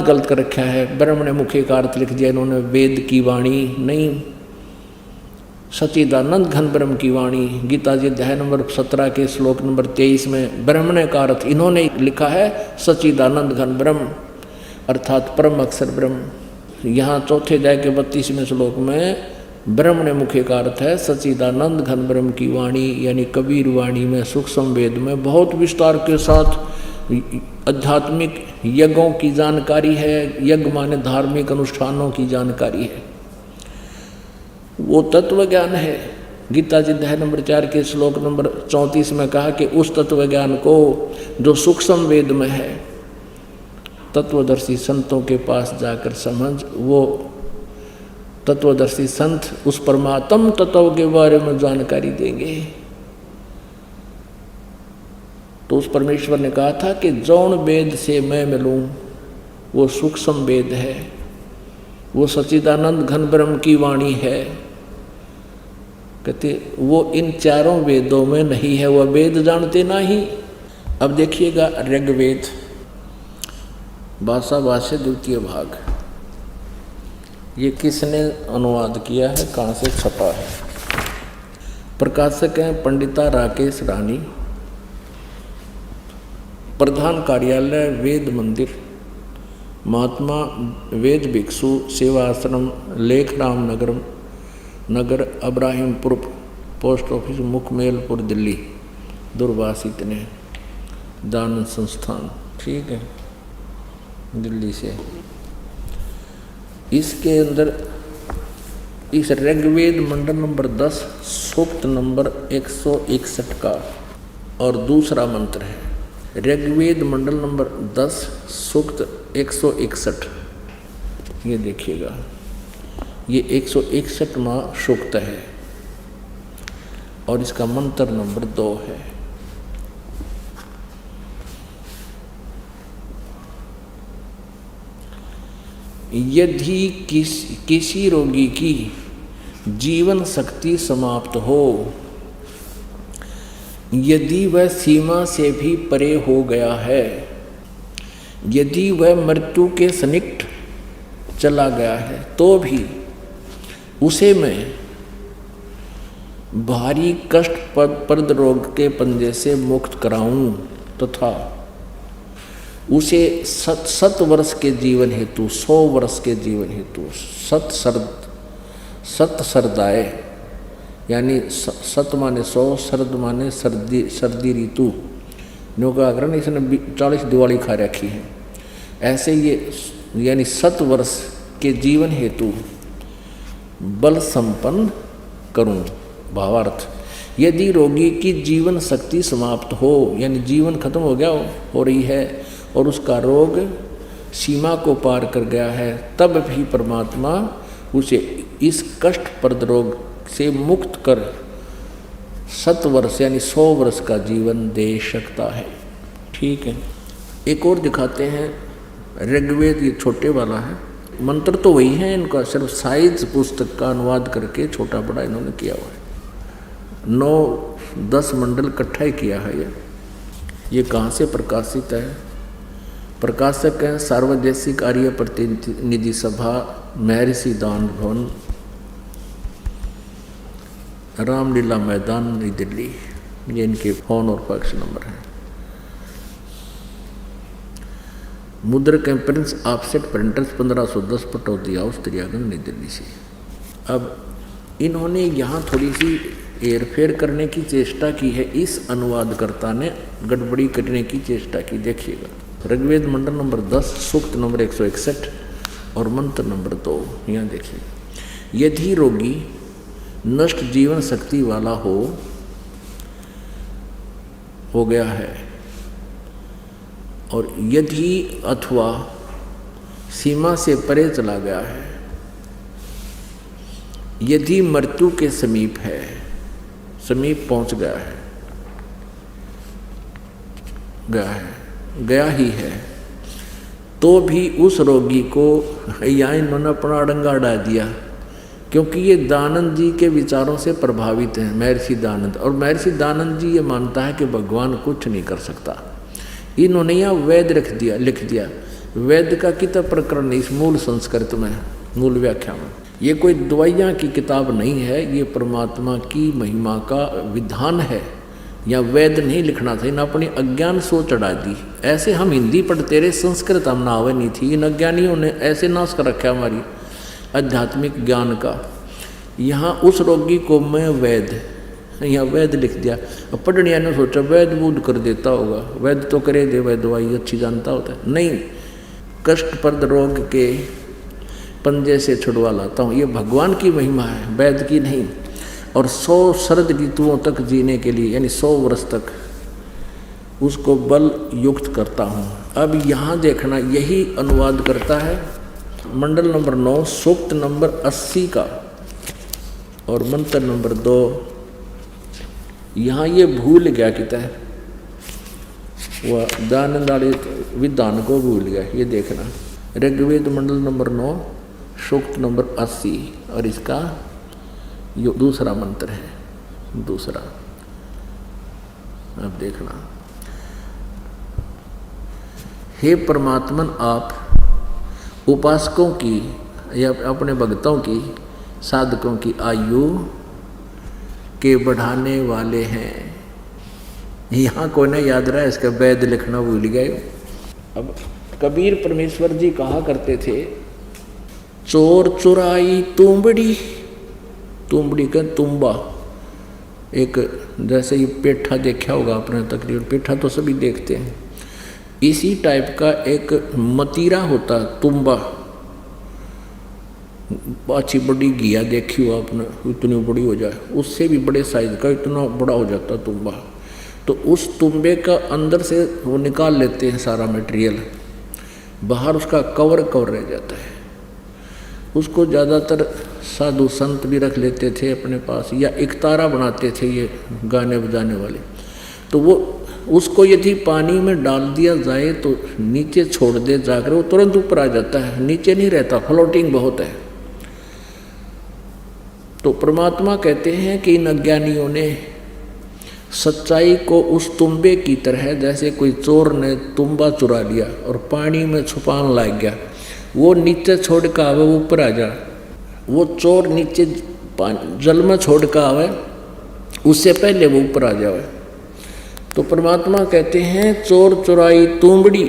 गलत कर रखा है। ब्रह्मणे मुखे का अर्थ लिख दिया इन्होंने वेद की वाणी नहीं, सच्चिदानंद घन ब्रह्म की वाणी। गीता जी अध्याय नंबर 17 के श्लोक नंबर 23 में ब्रह्मणे का अर्थ इन्होंने लिखा है सच्चिदानंद घन ब्रह्म, अर्थात परम अक्षर ब्रह्म। यहाँ चौथे अध्याय के 32वें श्लोक में ब्रह्मणे मुखे का अर्थ है सच्चिदानंद घन ब्रह्म की वाणी, यानी कबीर वाणी में, सूक्ष्म वेद में बहुत विस्तार के साथ आध्यात्मिक यज्ञों की जानकारी है। यज्ञ माने धार्मिक अनुष्ठानों की जानकारी है, वो तत्व ज्ञान है। गीता जी अध्याय नंबर 4 के श्लोक नंबर 34 में कहा कि उस तत्व ज्ञान को जो सूक्ष्म वेद में है, तत्वदर्शी संतों के पास जाकर समझ। वो तत्वदर्शी संत उस परमात्म तत्व के बारे में जानकारी देंगे। तो उस परमेश्वर ने कहा था कि जौन वेद से मैं मिलूं वो सूक्ष्म वेद है, वो सच्चिदानंद घन ब्रह्म की वाणी है। कहते वो इन चारों वेदों में नहीं है, वह वेद जानते नहीं। अब देखिएगा ऋग्वेद भाषा भाष्य द्वितीय भाग, ये किसने अनुवाद किया है, कहाँ से छपा है? प्रकाशक हैं पंडिता राकेश रानी, प्रधान कार्यालय वेद मंदिर, महात्मा वेद भिक्षु सेवा आश्रम, लेखराम नगर अब्राहिमपुर, पोस्ट ऑफिस मुखमेलपुर, दिल्ली। दूरभाषित ने दान संस्थान, ठीक है, दिल्ली से। इसके अंदर इस ऋग्वेद मंडल नंबर 10 सूक्त नंबर 161 का और दूसरा मंत्र है। ऋग्वेद मंडल नंबर 10 सूक्त 161 ये देखिएगा, ये 161वां सूक्त है और इसका मंत्र नंबर 2 है। यदि किसी रोगी की जीवन शक्ति समाप्त हो, यदि वह सीमा से भी परे हो गया है, यदि वह मृत्यु के सन्निकट चला गया है, तो भी उसे मैं भारी कष्टप्रद रोग के पंजे से मुक्त कराऊं तथा उसे 7 वर्ष के जीवन हेतु 100 वर्ष के जीवन हेतु सत सरदाए, यानी 7 माने 100, शरद माने सर्दी ऋतु, नो का कारण इसने 40 दिवाली खा रखी है। ऐसे ये यानी 7 वर्ष के जीवन हेतु बल संपन्न करूं। भावार्थ, यदि रोगी की जीवन शक्ति समाप्त हो, यानी जीवन खत्म हो गया हो रही है और उसका रोग सीमा को पार कर गया है, तब भी परमात्मा उसे इस कष्टप्रद रोग से मुक्त कर 7 वर्ष यानी 100 वर्ष का जीवन दे सकता है। ठीक है, एक और दिखाते हैं। ऋग्वेद ये छोटे वाला है, मंत्र तो वही है, इनका सिर्फ साइज पुस्तक का अनुवाद करके छोटा बड़ा इन्होंने किया हुआ है। 9-10 मंडल इकट्ठा ही किया है। ये कहाँ से प्रकाशित है? प्रकाशक हैं सार्वदेशिक आर्य प्रतिनिधि सभा, महर्षि दान भवन, रामलीला मैदान, नई दिल्ली। ये इनके फोन और फैक्स नंबर है। मुद्रक prince offset printers 1510 Pataudi house, Triyaganj, New Delhi से। अब इन्होंने यहाँ थोड़ी सी हेरफेर करने की चेष्टा की है, इस अनुवादकर्ता ने गड़बड़ी करने की चेष्टा की। देखिएगा, ऋग्वेद मंडल नंबर 10, सूक्त नंबर 161 और मंत्र नंबर 2। यहाँ देखिए, यदि रोगी नष्ट जीवन शक्ति वाला हो गया है और यदि अथवा सीमा से परे चला गया है, यदि मृत्यु के समीप है, समीप पहुंच गया ही है, तो भी उस रोगी को यहाँ इन्होंने अपना अड़ंगा अड़ा दिया, क्योंकि ये दानंद जी के विचारों से प्रभावित हैं, महर्षि दानंद। और महर्षि दानंद जी ये मानता है कि भगवान कुछ नहीं कर सकता। इन्होंने यहाँ वेद लिख दिया। वेद का किताब प्रकरण इस मूल संस्कृत में, मूल व्याख्या में। ये कोई दवाइयाँ की किताब नहीं है, ये परमात्मा की महिमा का विधान है। या वेद नहीं लिखना था, इन अपनी अज्ञान सोच चढ़ा दी। ऐसे हम हिंदी पढ़ते रहे, संस्कृत हम नावे नहीं थी। इन अज्ञानियों ने ऐसे नाश कर रखा हमारी आध्यात्मिक ज्ञान का। यहाँ उस रोगी को मैं वेद, यहाँ वेद लिख दिया। अब पढ़निया ने सोचा वेद बूद कर देता होगा, वेद तो करे दे, वह दवाई अच्छी जानता होता है। नहीं, कष्टप्रद रोग के पंजे से छुड़वा लाता हूँ। ये भगवान की महिमा है, वेद की नहीं। और 100 शरद ऋतुओं तक जीने के लिए, यानी 100 वर्ष तक उसको बल युक्त करता हूँ। अब यहाँ देखना, यही अनुवाद करता है मंडल नंबर 9, सूक्त नंबर 80 का और मंत्र नंबर 2। यहाँ ये भूल गया किता है, वह दानंद वाले विधान को भूल गया। ये देखना, ऋग्वेद मंडल नंबर 9, सूक्त नंबर 80 और इसका ये दूसरा मंत्र है। दूसरा अब देखना, हे परमात्मन, आप उपासकों की या अपने भक्तों की, साधकों की आयु के बढ़ाने वाले हैं। यहाँ कोई ना याद रहा, इसका वेद लिखना भूल गए। अब कबीर परमेश्वर जी कहा करते थे, चोर चुराई तुंबड़ी, तुंबड़ी का तुम्बा, एक जैसे ये पेठा देखा होगा आपने, तकरीबन पेठा तो सभी देखते हैं। इसी टाइप का एक मतीरा होता, तुम्बा, अच्छी बड़ी घिया देखी हो आपने, इतनी बड़ी हो जाए, उससे भी बड़े साइज का इतना बड़ा हो जाता तुम्बा। तो उस तुम्बे का अंदर से वो निकाल लेते हैं सारा मटेरियल, बाहर उसका कवर रह जाता है। उसको ज़्यादातर साधु संत भी रख लेते थे अपने पास, या एक तारा बनाते थे ये गाने बजाने वाले। तो वो उसको यदि पानी में डाल दिया जाए तो नीचे छोड़ दे जाकर वो तुरंत ऊपर आ जाता है, नीचे नहीं रहता, फ्लोटिंग बहुत है। तो परमात्मा कहते हैं कि इन अज्ञानियों ने सच्चाई को उस तुम्बे की तरह, जैसे कोई चोर ने तुम्बा चुरा लिया और पानी में छुपान लग गया, वो नीचे छोड़ कर आवे वो ऊपर आ जा, वो चोर नीचे जल में छोड़ कर आवे उससे पहले वो ऊपर आ जावे। तो परमात्मा कहते हैं चोर चुराई तुंबड़ी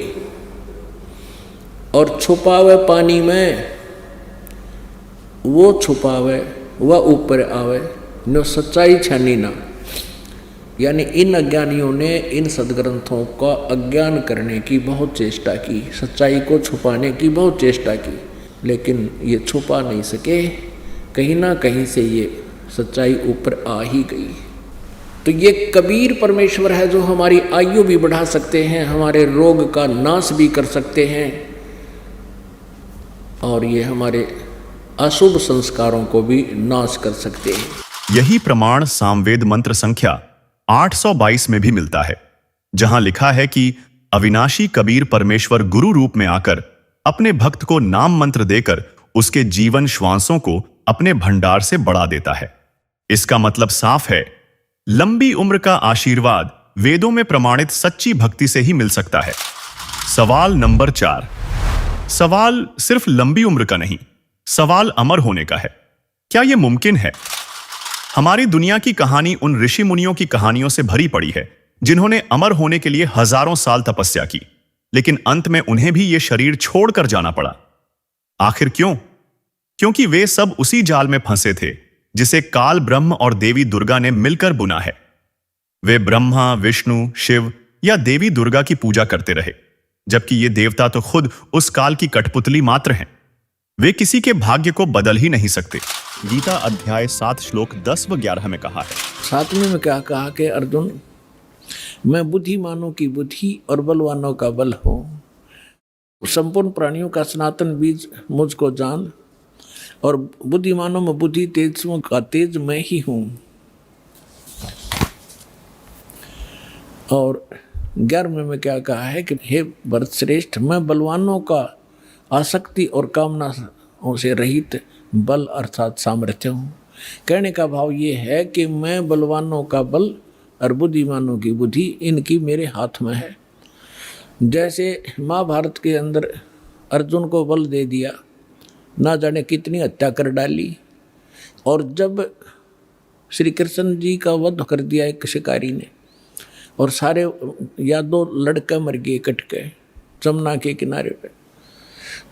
और छुपावे पानी में, वो छुपावे वह ऊपर आवे, न सच्चाई छानी ना। यानी इन अज्ञानियों ने इन सदग्रंथों का अज्ञान करने की बहुत चेष्टा की, सच्चाई को छुपाने की बहुत चेष्टा की, लेकिन ये छुपा नहीं सके। कहीं ना कहीं से ये सच्चाई ऊपर आ ही गई। तो ये कबीर परमेश्वर है जो हमारी आयु भी बढ़ा सकते हैं, हमारे रोग का नाश भी कर सकते हैं, और ये हमारे अशुभ संस्कारों को भी नाश कर सकते हैं। यही प्रमाण सामवेद मंत्र संख्या 822 में भी मिलता है, जहां लिखा है कि अविनाशी कबीर परमेश्वर गुरु रूप में आकर अपने भक्त को नाम मंत्र देकर उसके जीवन श्वासों को अपने भंडार से बढ़ा देता है। इसका मतलब साफ है, लंबी उम्र का आशीर्वाद वेदों में प्रमाणित सच्ची भक्ति से ही मिल सकता है। सवाल नंबर 4। सवाल सिर्फ लंबी उम्र का नहीं, सवाल अमर होने का है। क्या यह मुमकिन है? हमारी दुनिया की कहानी उन ऋषि मुनियों की कहानियों से भरी पड़ी है जिन्होंने अमर होने के लिए हजारों साल तपस्या की, लेकिन अंत में उन्हें भी यह शरीर छोड़कर जाना पड़ा। आखिर क्यों? क्योंकि वे सब उसी जाल में फंसे थे जिसे काल ब्रह्म और देवी दुर्गा ने मिलकर बुना है। वे ब्रह्मा, विष्णु, शिव या देवी दुर्गा की पूजा करते रहे, जबकि ये देवता तो खुद उस काल की कठपुतली मात्र हैं। वे किसी के भाग्य को बदल ही नहीं सकते। गीता अध्याय 7 श्लोक 10 व 11 में कहा है। 7वें में क्या कहा कि अर्जुन, मैं बुद्धिमानों की बुद्धि और बलवानों का बल हूँ, संपूर्ण प्राणियों का सनातन बीज मुझको जान, और बुद्धिमानों में बुद्धि, तेजस्वियों का तेज मैं ही हूँ। और 11वें में क्या कहा है कि हे भरत श्रेष्ठ, मैं बलवानों का आसक्ति और कामनाओं से रहित बल अर्थात सामर्थ्य हूँ। कहने का भाव ये है कि मैं बलवानों का बल और बुद्धिमानों की बुद्धि इनकी मेरे हाथ में है। जैसे महाभारत के अंदर अर्जुन को बल दे दिया, ना जाने कितनी हत्या कर डाली, और जब श्री कृष्ण जी का वध कर दिया एक शिकारी ने, और सारे यादव लड़के मर गए कट के जमुना के किनारे पे,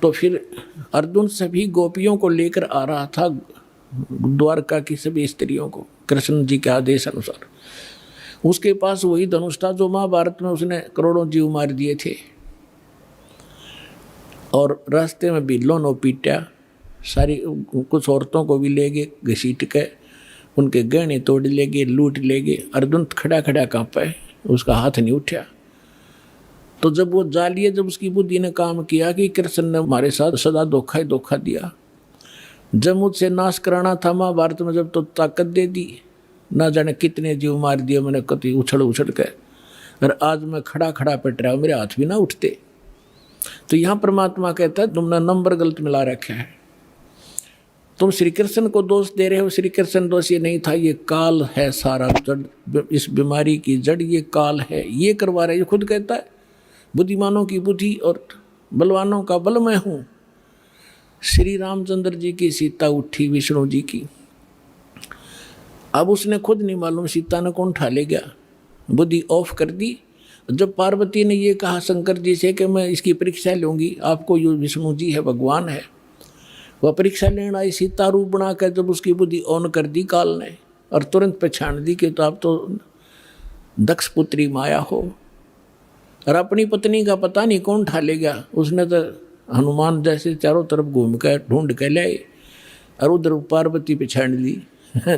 तो फिर अर्जुन सभी गोपियों को लेकर आ रहा था, द्वारका की सभी स्त्रियों को कृष्ण जी के आदेश अनुसार। उसके पास वही धनुष था जो महाभारत में उसने करोड़ों जीव मार दिए थे, और रास्ते में भी लोनो पीटा, सारी कुछ औरतों को भी ले गए घसीट के, उनके गहने तोड़ ले गए, लूट ले गए। अर्जुन खड़ा खड़ा कांपा, उसका हाथ नहीं उठा। तो जब वो जा लिए, जब उसकी बुद्धि ने काम किया कि कृष्ण ने हमारे साथ सदा धोखा ही धोखा दिया, जब मुझसे नाश कराना था महाभारत में, जब तो ताकत दे दी, ना जाने कितने जीव मार दिए मैंने कति उछल उछल के, और आज मैं खड़ा खड़ा पिट रहा हूँ, मेरे हाथ भी ना उठते। तो यहाँ परमात्मा कहता है तुमने नंबर गलत मिला रखा है, तुम श्री कृष्ण को दोष दे रहे हो। श्री कृष्ण दोष ये नहीं था, ये काल है सारा जड़, इस बीमारी की जड़ ये काल है, ये करवा रहे। ये खुद कहता है बुद्धिमानों की बुद्धि और बलवानों का बल मैं हूँ। श्री रामचंद्र जी की सीता उठी विष्णु जी की, अब उसने खुद नहीं मालूम सीता ने कौन उठा ले गया, बुद्धि ऑफ कर दी। जब पार्वती ने ये कहा शंकर जी से कि मैं इसकी परीक्षा लूँगी, आपको ये विष्णु जी है, भगवान है, वह परीक्षा लेना आई सीता रूप बनाकर, जब उसकी बुद्धि ऑन कर दी काल ने, और तुरंत पहचान दी कि तो आप तो दक्ष पुत्री माया हो, और अपनी पत्नी का पता नहीं कौन उठा ले गया। उसने तो हनुमान जैसे चारों तरफ घूम कर ढूंढ के लाए, और उधर पार्वती पहचान ली।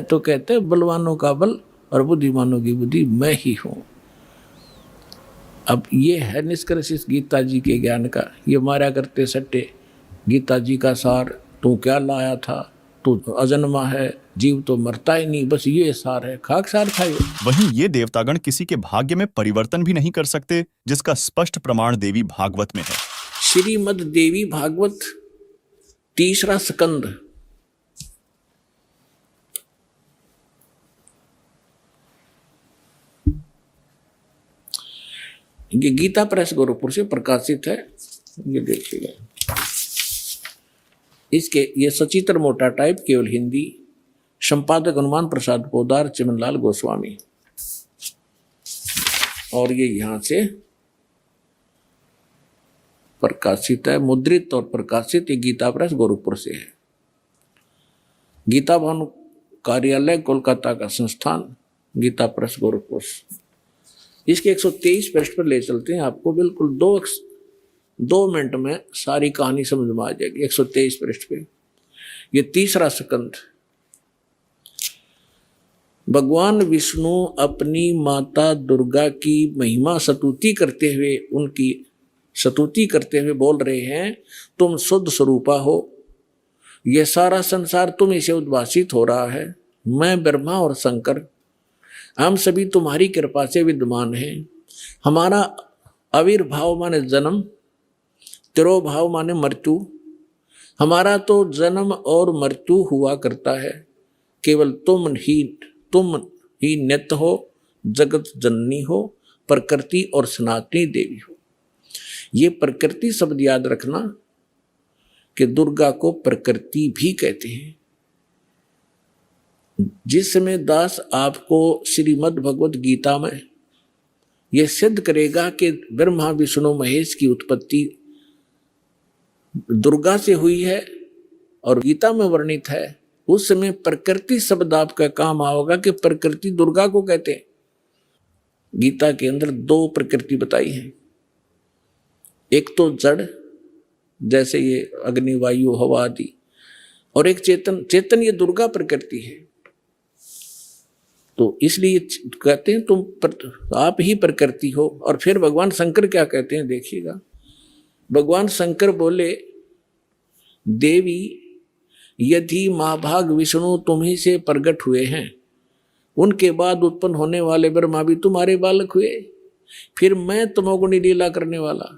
तो कहते हैं बलवानों का बल और बुद्धिमानों की बुद्धि मैं ही हूँ। अब ये है निष्कर्ष इस गीता जी के ज्ञान का। ये मारा करते सट्टे गीता जी का सार तू क्या लाया था, तू अजन्मा है, जीव तो मरता ही नहीं, बस ये सार है, खाक सार खाइए। वहीं ये देवतागण किसी के भाग्य में परिवर्तन भी नहीं कर सकते, जिसका स्पष्ट प्रमाण देवी भागवत में है। श्रीमद् देवी भागवत 3रा स्कंद, ये गीता प्रेस गोरखपुर से प्रकाशित है। ये देखिएगा, इसके ये सचित्र मोटा टाइप, केवल हिंदी, संपादक हनुमान प्रसाद पोदार, चिमनलाल गोस्वामी, और ये यहां से प्रकाशित है, मुद्रित और प्रकाशित। ये गीता प्रेस गोरखपुर से है। गीता भवन कार्यालय कोलकाता का संस्थान, गीता प्रेस गोरखपुर। इसके 123 पृष्ठ पर ले चलते हैं आपको, बिल्कुल 2 मिनट में सारी कहानी समझ में आ जाएगी। 123 पृष्ठ पे ये 3रा स्कंद। भगवान विष्णु अपनी माता दुर्गा की महिमा स्तुति करते हुए, उनकी स्तुति करते हुए बोल रहे हैं, तुम शुद्ध स्वरूपा हो, यह सारा संसार तुम इसे उद्भासित हो रहा है। मैं ब्रह्मा और शंकर, हम सभी तुम्हारी कृपा से विद्यमान हैं। हमारा आविर्भाव माने जन्म, तिरोभाव माने मृत्यु। हमारा तो जन्म और मृत्यु हुआ करता है, केवल तुम ही नित्य हो, जगत जननी हो, प्रकृति और सनातनी देवी हो। ये प्रकृति शब्द याद रखना कि दुर्गा को प्रकृति भी कहते हैं। जिस समय दास आपको श्रीमद् भगवत गीता में यह सिद्ध करेगा कि ब्रह्मा विष्णु महेश की उत्पत्ति दुर्गा से हुई है और गीता में वर्णित है, उस समय प्रकृति शब्द आपका काम आओगा कि प्रकृति दुर्गा को कहते हैं। गीता के अंदर 2 प्रकृति बताई है, एक तो जड़ जैसे ये अग्नि वायु हवा आदि, और एक चेतन ये दुर्गा प्रकृति है। तो इसलिए कहते हैं तुम आप ही प्रकृति हो। और फिर भगवान शंकर क्या कहते हैं, देखिएगा। भगवान शंकर बोले, देवी यदि महाभाग विष्णु तुम्ही से प्रकट हुए हैं, उनके बाद उत्पन्न होने वाले ब्रह्मा भी तुम्हारे बालक हुए, फिर मैं तमोगुणी लीला करने वाला,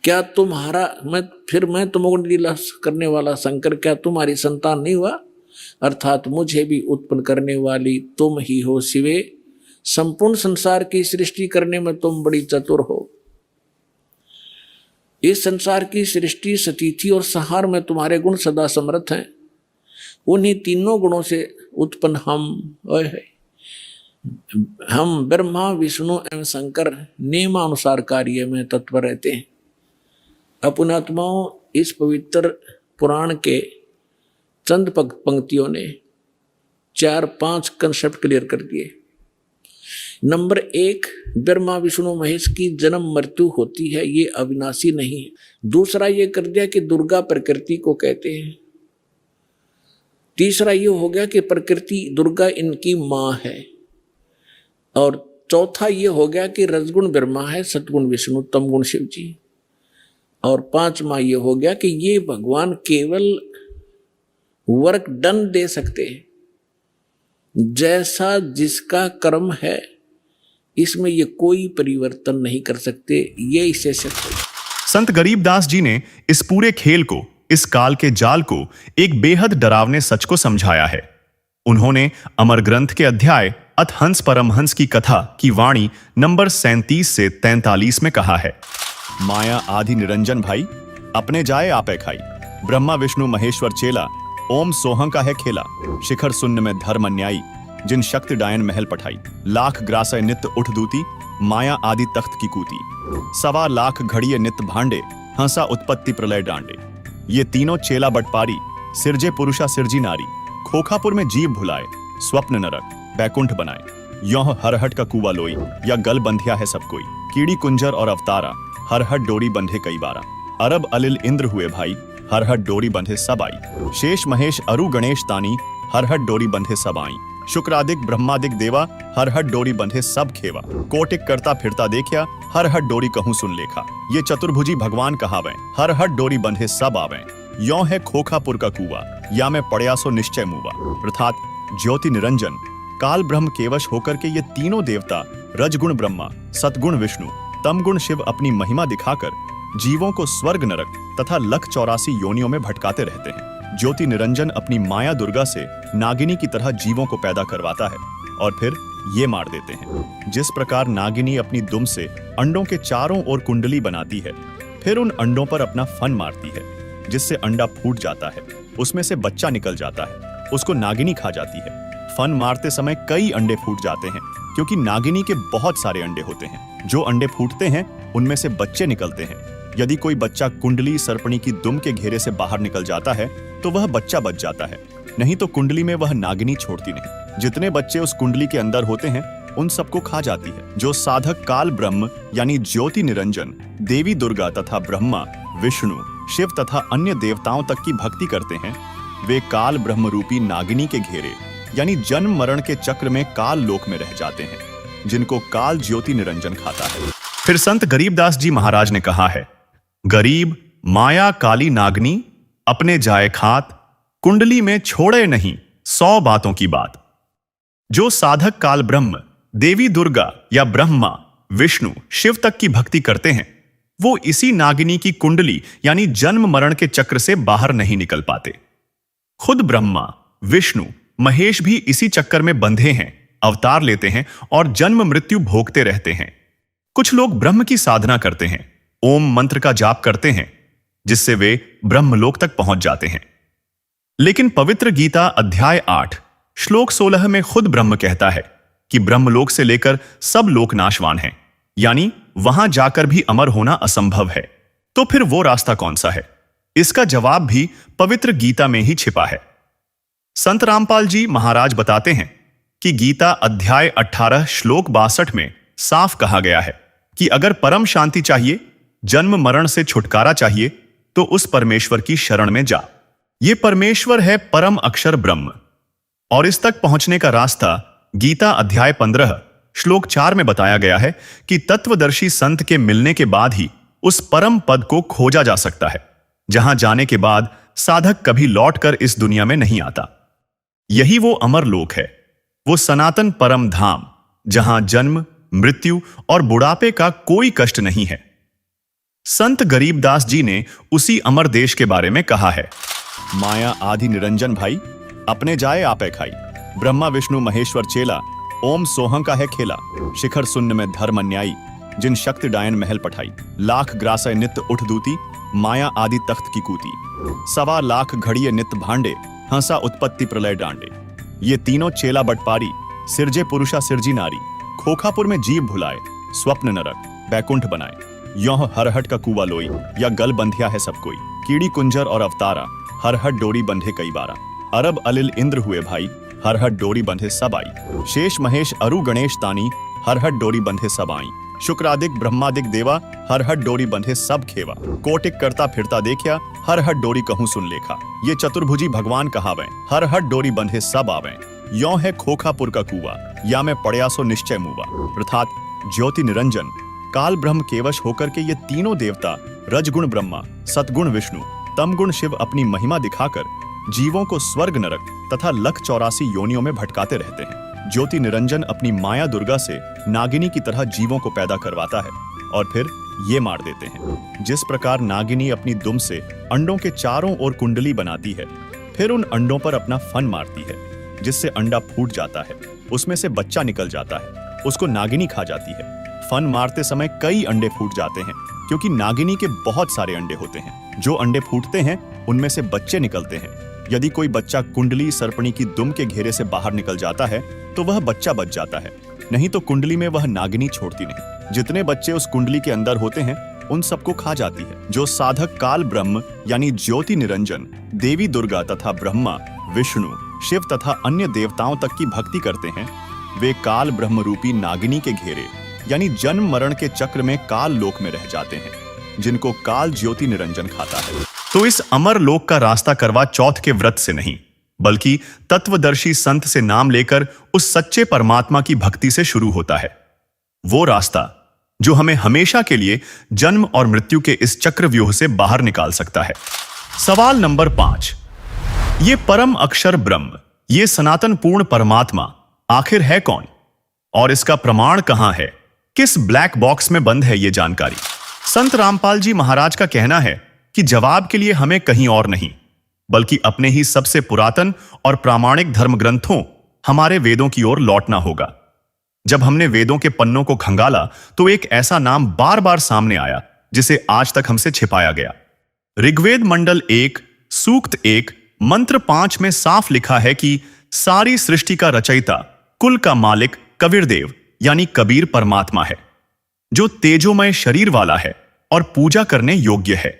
क्या मैं तमोगुणी लीला करने वाला शंकर क्या तुम्हारी संतान नहीं हुआ? अर्थात मुझे भी उत्पन्न करने वाली तुम ही हो शिवे। संपूर्ण संसार की सृष्टि करने में तुम बड़ी चतुर हो। इस संसार की सृष्टि, स्थिति और संहार में तुम्हारे गुण सदा समर्थ हैं। उन्हीं तीनों गुणों से उत्पन्न हम ब्रह्मा विष्णु एवं शंकर नियमानुसार कार्य में तत्पर रहते हैं। अपने आत्माओं, इस पवित्र पुराण के चंद पंक्तियों ने 4-5 कंसेप्ट क्लियर कर दिए। नंबर 1, ब्रह्मा विष्णु महेश की जन्म मृत्यु होती है, ये अविनाशी नहीं है। दूसरा ये कर दिया कि दुर्गा प्रकृति को कहते हैं। तीसरा ये हो गया कि प्रकृति दुर्गा इनकी माँ है। और चौथा ये हो गया कि रजगुण ब्रह्मा है, सतगुण विष्णु, तमगुण शिव जी। और 5वां ये हो गया कि ये भगवान केवल वर्क डन दे सकते हैं, जैसा जिसका कर्म है इसमें ये कोई परिवर्तन नहीं कर सकते, ये इसे सकते। संत गरीबदास जी ने इस पूरे खेल को, इस काल के जाल को एक बेहद डरावने सच को समझाया है। उन्होंने अमर ग्रंथ के अध्याय अथ हंस परमहंस की कथा की वाणी नंबर 37 से 43 में कहा है, माया आदि निरंजन भाई, अपने जाए आपे खाई। ब्रह्मा विष्णु महेश्वर चेला, ओम सोहं का है खेला। शिखर शून्य में धर्म अन्यायी, जिन शक्ति डायन महल पठाई। लाख ग्रासय नित्य उठ दूती, माया आदि तख्त की कूती। 1.25 लाख घड़िये नित्य भांडे, हंसा उत्पत्ति प्रलय डांडे। ये तीनों चेला बटपारी, सिरजे पुरुषा सिरजी नारी। खोखापुर में जीव भुलाए, स्वप्न नरक बैकुंठ बनाए। यौह हरहट का कुआ लोई, या गल बंधिया है सब कोई। कीड़ी कुंजर और अवतारा, हरहट डोरी बंधे कई बारा। अरब अलिल इंद्र हुए भाई, हरहट डोरी बंधे सब आई। शेष महेश अरु गणेश तानी, हरहट डोरी बंधे सब आई। शुक्रादिक ब्रह्मादिक देवा हर हट डोरी बंधे सब खेवा। कोटिक करता फिरता देखिया हर हट डोरी कहूं सुन लेखा। ये चतुर्भुजी भगवान कहावें हर हट डोरी बंधे सब आवें। यों है खोखापुर का कुआ या मैं पड़या सो निश्चय मुआ। अर्थात ज्योति निरंजन काल ब्रह्म केवश होकर के ये तीनों देवता रजगुण ब्रह्मा, सतगुण विष्णु, तमगुण शिव अपनी महिमा दिखाकर जीवों को स्वर्ग नरक तथा लख 84 योनियों में भटकाते रहते हैं। ज्योति निरंजन अपनी माया दुर्गा से नागिनी की तरह जीवों को पैदा करवाता है और फिर ये मार देते हैं। जिस प्रकार नागिनी अपनी दुम से अंडों के चारों ओर कुंडली बनाती है, फिर उन अंडों पर अपना फन मारती है, जिससे अंडा फूट जाता है, उसमें से बच्चा निकल जाता है, उसको नागिनी खा जाती है। फन मारते समय कई अंडे फूट जाते हैं क्योंकि नागिनी के बहुत सारे अंडे होते हैं। जो अंडे फूटते हैं उनमें से बच्चे निकलते हैं। यदि कोई बच्चा कुंडली सर्पणी की दुम के घेरे से बाहर निकल जाता है तो वह बच्चा बच जाता है, नहीं तो कुंडली में वह नागिनी छोड़ती नहीं। जितने बच्चे उस कुंडली के अंदर होते हैं उन सबको खा जाती है। जो साधक काल ब्रह्म यानी ज्योति निरंजन देवी दुर्गा तथा ब्रह्मा, विष्णु, शिव तथा अन्य देवताओं तक की भक्ति करते हैं, वे काल ब्रह्म रूपी नागिनी के घेरे यानी जन्म मरण के चक्र में काल लोक में रह जाते हैं, जिनको काल ज्योति निरंजन खाता है। फिर संत गरीबदास जी महाराज ने कहा है, गरीब माया काली नागनी अपने जाए खात, कुंडली में छोड़े नहीं 100 बातों की बात। जो साधक काल ब्रह्म देवी दुर्गा या ब्रह्मा, विष्णु, शिव तक की भक्ति करते हैं, वो इसी नागिनी की कुंडली यानी जन्म मरण के चक्र से बाहर नहीं निकल पाते। खुद ब्रह्मा, विष्णु, महेश भी इसी चक्कर में बंधे हैं, अवतार लेते हैं और जन्म मृत्यु भोगते रहते हैं। कुछ लोग ब्रह्म की साधना करते हैं, ओम मंत्र का जाप करते हैं, जिससे वे ब्रह्मलोक तक पहुंच जाते हैं। लेकिन पवित्र गीता अध्याय 8 श्लोक 16 में खुद ब्रह्म कहता है कि ब्रह्मलोक से लेकर सब लोक नाशवान हैं, यानी वहां जाकर भी अमर होना असंभव है। तो फिर वो रास्ता कौन सा है? इसका जवाब भी पवित्र गीता में ही छिपा है। संत रामपाल जी महाराज बताते हैं कि गीता अध्याय 18 श्लोक 62 में साफ कहा गया है कि अगर परम शांति चाहिए, जन्म मरण से छुटकारा चाहिए, तो उस परमेश्वर की शरण में जा। ये परमेश्वर है परम अक्षर ब्रह्म। और इस तक पहुंचने का रास्ता गीता अध्याय 15 श्लोक 4 में बताया गया है कि तत्वदर्शी संत के मिलने के बाद ही उस परम पद को खोजा जा सकता है, जहां जाने के बाद साधक कभी लौटकर इस दुनिया में नहीं आता। यही वो अमर लोक है, वो सनातन परम धाम, जहां जन्म, मृत्यु और बुढ़ापे का कोई कष्ट नहीं है। संत गरीबदास जी ने उसी अमर देश के बारे में कहा है, माया आदि निरंजन भाई, अपने जाए आपे खाई। ब्रह्मा विष्णु महेश्वर चेला, ओम सोहं का है खेला। शिखर शून्य में धर्म अन्यायी, जिन शक्ति डायन महल पठाई। लाख ग्रासय नित्य उठ दूती, माया आदि तख्त की कूती। 1.25 लाख घड़िए नित्य भांडे, हंसा उत्पत्ति प्रलय डांडे। ये तीनों चेला बटपारी, सिरजे पुरुषा सिरजी नारी। खोखापुर में जीव भुलाए, स्वप्न नरक बैकुंठ बनाए। यों हरहट का कुआ लोई, या गल बंधिया है सब कोई। कीड़ी कुंजर और अवतारा, हरहट डोरी बंधे कई बारा। अरब अलिल इंद्र हुए भाई, हरहट डोरी बंधे सब आई। शेष महेश अरु गणेश तानी, हरहट डोरी बंधे सब आई। शुक्रादिक ब्रह्मादिक देवा, हरहट डोरी बंधे सब खेवा। कोटिक करता फिरता देखिया, हरहट डोरी कहूं सुन लेखा। ये चतुर्भुजी भगवान कहावें, हरहट डोरी बंधे सब आवें। यों है खोखापुर का कुआ, या मैं पड़या सो निश्चय मुआ। अर्थात ज्योति निरंजन काल ब्रह्म केवश होकर के ये तीनों देवता रजगुण ब्रह्मा, सतगुण विष्णु, तमगुण शिव अपनी महिमा दिखाकर जीवों को स्वर्ग नरक तथा लख 84 योनियों में भटकाते रहते हैं। ज्योति निरंजन अपनी माया दुर्गा से नागिनी की तरह जीवों को पैदा करवाता है और फिर ये मार देते हैं। जिस प्रकार नागिनी अपनी दुम से अंडों के चारों ओर कुंडली बनाती है, फिर उन अंडों पर अपना फन मारती है, जिससे अंडा फूट जाता है, उसमें से बच्चा निकल जाता है, उसको नागिनी खा जाती है। फन मारते समय कई अंडे फूट जाते हैं क्योंकि नागिनी के बहुत सारे अंडे होते हैं। जो अंडे फूटते हैं उनमें से बच्चे निकलते हैं। यदि कोई बच्चा कुंडली सर्पणी की दुम के घेरे से बाहर निकल जाता है तो वह बच्चा बच जाता है, नहीं तो कुंडली में वह नागिनी छोड़ती नहीं। जितने बच्चे उस कुंडली के अंदर होते हैं उन सबको खा जाती है। जो साधक काल ब्रह्म यानी ज्योति निरंजन देवी दुर्गा तथा ब्रह्मा, विष्णु, शिव तथा अन्य देवताओं तक की भक्ति करते हैं, वे काल ब्रह्म रूपी नागिनी के घेरे यानी जन्म मरण के चक्र में काल लोक में रह जाते हैं, जिनको काल ज्योति निरंजन खाता है। तो इस अमर लोक का रास्ता करवा चौथ के व्रत से नहीं बल्कि तत्वदर्शी संत से नाम लेकर उस सच्चे परमात्मा की भक्ति से शुरू होता है। वो रास्ता जो हमें हमेशा के लिए जन्म और मृत्यु के इस चक्रव्यूह से बाहर निकाल सकता है। सवाल नंबर 5, ये परम अक्षर ब्रह्म, ये सनातन पूर्ण परमात्मा आखिर है कौन और इसका प्रमाण कहां है? किस ब्लैक बॉक्स में बंद है ये जानकारी? संत रामपाल जी महाराज का कहना है कि जवाब के लिए हमें कहीं और नहीं बल्कि अपने ही सबसे पुरातन और प्रामाणिक धर्म ग्रंथों हमारे वेदों की ओर लौटना होगा। जब हमने वेदों के पन्नों को खंगाला तो एक ऐसा नाम बार बार सामने आया जिसे आज तक हमसे छिपाया गया। ऋग्वेद मंडल 1 सूक्त 1 मंत्र 5 में साफ लिखा है कि सारी सृष्टि का रचयिता, कुल का मालिक कबीरदेव यानी कबीर परमात्मा है, जो तेजोमय शरीर वाला है और पूजा करने योग्य है।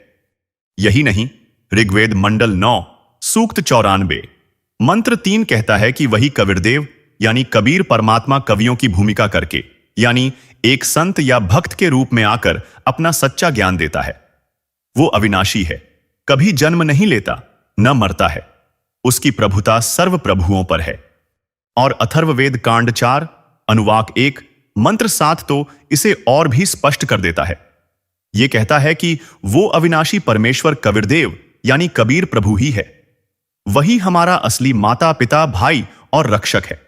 यही नहीं, ऋग्वेद मंडल 9 सूक्त 94 मंत्र 3 कहता है कि वही कबीरदेव यानी कबीर परमात्मा कवियों की भूमिका करके यानी एक संत या भक्त के रूप में आकर अपना सच्चा ज्ञान देता है। वो अविनाशी है, कभी जन्म नहीं लेता, न मरता है। उसकी प्रभुता सर्व प्रभुओं पर है। और अथर्ववेद कांड 4 अनुवाक 1 मंत्र 7 तो इसे और भी स्पष्ट कर देता है। यह कहता है कि वो अविनाशी परमेश्वर कबीरदेव यानी कबीर प्रभु ही है। वही हमारा असली माता पिता भाई और रक्षक है।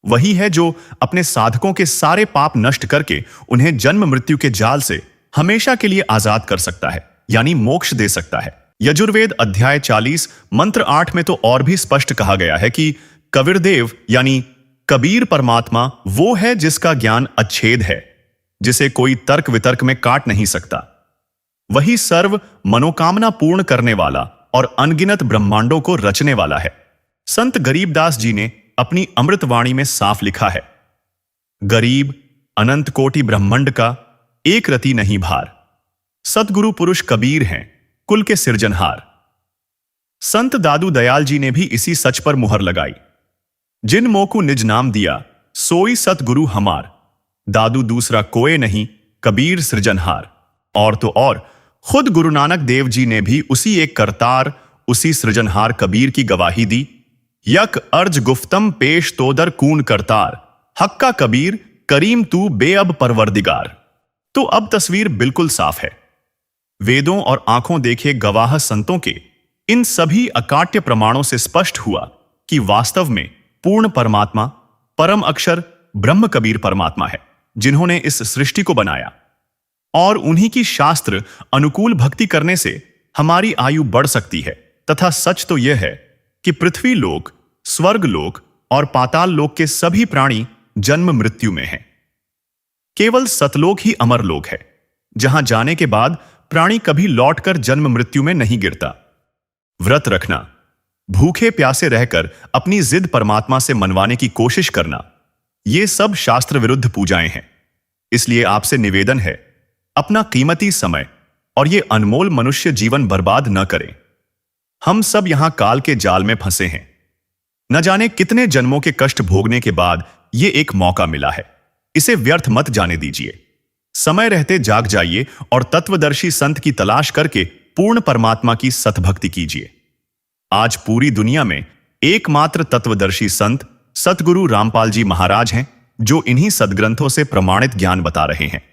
वही है जो अपने साधकों के सारे पाप नष्ट करके उन्हें जन्म मृत्यु के जाल से हमेशा के लिए आजाद कर सकता है यानी मोक्ष दे सकता है। यजुर्वेद अध्याय 40 मंत्र 8 में तो और भी स्पष्ट कहा गया है कि कबीरदेव यानी कबीर परमात्मा वो है जिसका ज्ञान अच्छेद है, जिसे कोई तर्क वितर्क में काट नहीं सकता। वही सर्व मनोकामना पूर्ण करने वाला और अनगिनत ब्रह्मांडों को रचने वाला है। संत गरीबदास जी ने अपनी अमृतवाणी में साफ लिखा है, गरीब अनंत कोटि ब्रह्मांड का एक रति नहीं भार, सतगुरु पुरुष कबीर हैं कुल के सिरजनहार। संत दादू दयाल जी ने भी इसी सच पर मुहर लगाई, जिन मोकु निज नाम दिया सोई सतगुरु हमार, दादू दूसरा कोई नहीं कबीर सृजनहार। और तो और खुद गुरु नानक देव जी ने भी उसी एक करतार, उसी सृजनहार कबीर की गवाही दी। यक अर्ज गुफ्तम पेश तोदर कून करतार, हक्का कबीर करीम तू बेअब परवरदिगार। तो अब तस्वीर बिल्कुल साफ है। वेदों और आंखों देखे गवाह संतों के इन सभी अकाट्य प्रमाणों से स्पष्ट हुआ कि वास्तव में पूर्ण परमात्मा परम अक्षर ब्रह्म कबीर परमात्मा है, जिन्होंने इस सृष्टि को बनाया। और उन्हीं की शास्त्र अनुकूल भक्ति करने से हमारी आयु बढ़ सकती है। तथा सच तो यह है कि पृथ्वी लोक, स्वर्ग लोक और पाताल लोक के सभी प्राणी जन्म मृत्यु में हैं। केवल सतलोक ही अमर लोक है, जहां जाने के बाद प्राणी कभी लौटकर जन्म मृत्यु में नहीं गिरता। व्रत रखना, भूखे प्यासे रहकर अपनी जिद परमात्मा से मनवाने की कोशिश करना, ये सब शास्त्र विरुद्ध पूजाएं हैं। इसलिए आपसे निवेदन है, अपना कीमती समय और ये अनमोल मनुष्य जीवन बर्बाद न करें। हम सब यहां काल के जाल में फंसे हैं। न जाने कितने जन्मों के कष्ट भोगने के बाद ये एक मौका मिला है, इसे व्यर्थ मत जाने दीजिए। समय रहते जाग जाइए और तत्वदर्शी संत की तलाश करके पूर्ण परमात्मा की सतभक्ति कीजिए। आज पूरी दुनिया में एकमात्र तत्वदर्शी संत सतगुरु रामपाल जी महाराज हैं, जो इन्हीं सदग्रंथों से प्रमाणित ज्ञान बता रहे हैं।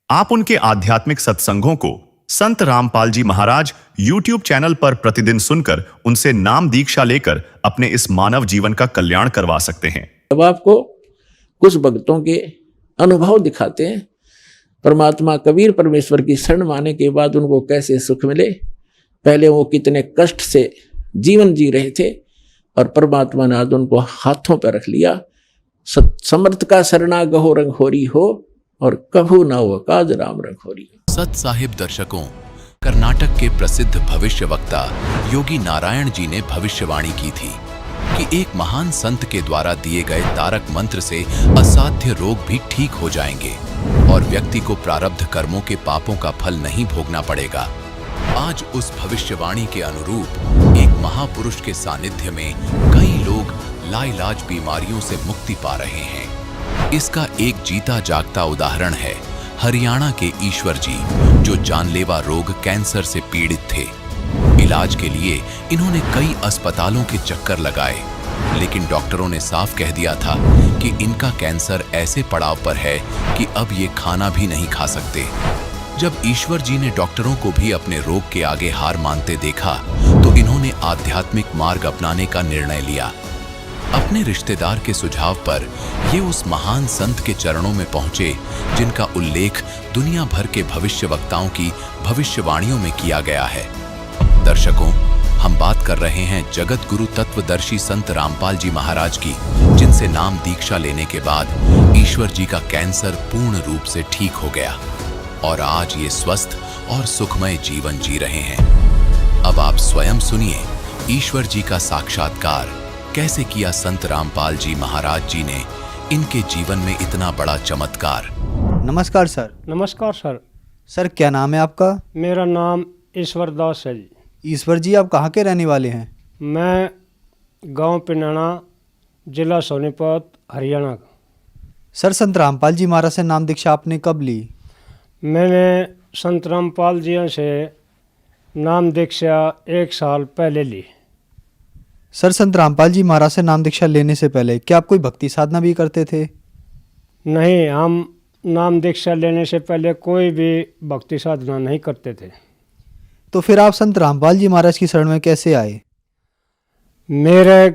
आप उनके आध्यात्मिक सत्संगों को संत रामपाल जी महाराज YouTube चैनल पर प्रतिदिन सुनकर उनसे नाम दीक्षा लेकर अपने इस मानव जीवन का कल्याण करवा सकते हैं। अब आपको कुछ भक्तों के अनुभव दिखाते हैं। परमात्मा कबीर परमेश्वर की शरण माने के बाद उनको कैसे सुख मिले, पहले वो कितने कष्ट से जीवन जी रहे थे और परमात्मा ने आज उनको हाथों पर रख लिया। समर्थ का शरणा गहो रंगहोरी हो और कभू न हो काज राम रंगहोरी। सत साहिब दर्शकों, कर्नाटक के प्रसिद्ध भविष्य वक्ता योगी नारायण जी ने भविष्यवाणी की थी कि एक महान संत के द्वारा दिए गए तारक मंत्र से असाध्य रोग भी ठीक हो जाएंगे और व्यक्ति को प्रारब्ध कर्मों के पापों का फल नहीं भोगना पड़ेगा। आज उस भविष्यवाणी के अनुरूप एक महापुरुष के सानिध्य में कई लोग लाइलाज बीमारियों से मुक्ति पा रहे हैं। इसका एक जीता जागता उदाहरण है हरियाणा के ईश्वर जी, जो जानलेवा रोग कैंसर से पीड़ित थे। इलाज के लिए इन्होंने कई अस्पतालों के चक्कर लगाए, लेकिन डॉक्टरों ने साफ कह दिया था कि इनका कैंसर ऐसे पड़ाव पर है कि अब ये खाना भी नहीं खा सकते। जब ईश्वर जी ने डॉक्टरों को भी अपने रोग के आगे हार मानते देखा तो इन्होंने आध्यात्मिक मार्ग अपनाने का निर्णय लिया। अपने रिश्तेदार के सुझाव पर ये उस महान संत के चरणों में पहुंचे जिनका उल्लेख दुनिया भर के भविष्यवक्ताओं की भविष्यवाणियों में किया गया है। दर्शकों, हम बात कर रहे हैं जगत गुरु तत्वदर्शी संत रामपाल जी महाराज की, जिनसे नाम दीक्षा लेने के बाद ईश्वर जी का कैंसर पूर्ण रूप से ठीक हो गया और आज ये स्वस्थ और सुखमय जीवन जी रहे हैं। अब आप स्वयं सुनिए ईश्वर जी का साक्षात्कार कैसे किया संत रामपाल जी महाराज जी ने, इनके जीवन में इतना बड़ा चमत्कार। नमस्कार सर। नमस्कार सर। सर क्या नाम है आपका? मेरा नाम ईश्वर दास है जी। ईश्वर जी, आप कहाँ के रहने वाले हैं? मैं गांव पिनाना, जिला सोनीपत, हरियाणा का। सर संत रामपाल जी महाराज से नाम दीक्षा आपने कब ली? मैंने संत रामपाल जी से नाम दीक्षा 1 साल पहले ली। सर संत रामपाल जी महाराज से नाम दीक्षा लेने से पहले क्या आप कोई भक्ति साधना भी करते थे? नहीं, हम नाम दीक्षा लेने से पहले कोई भी भक्ति साधना नहीं करते थे। तो फिर आप संत रामपाल जी महाराज की शरण में कैसे आए? मेरे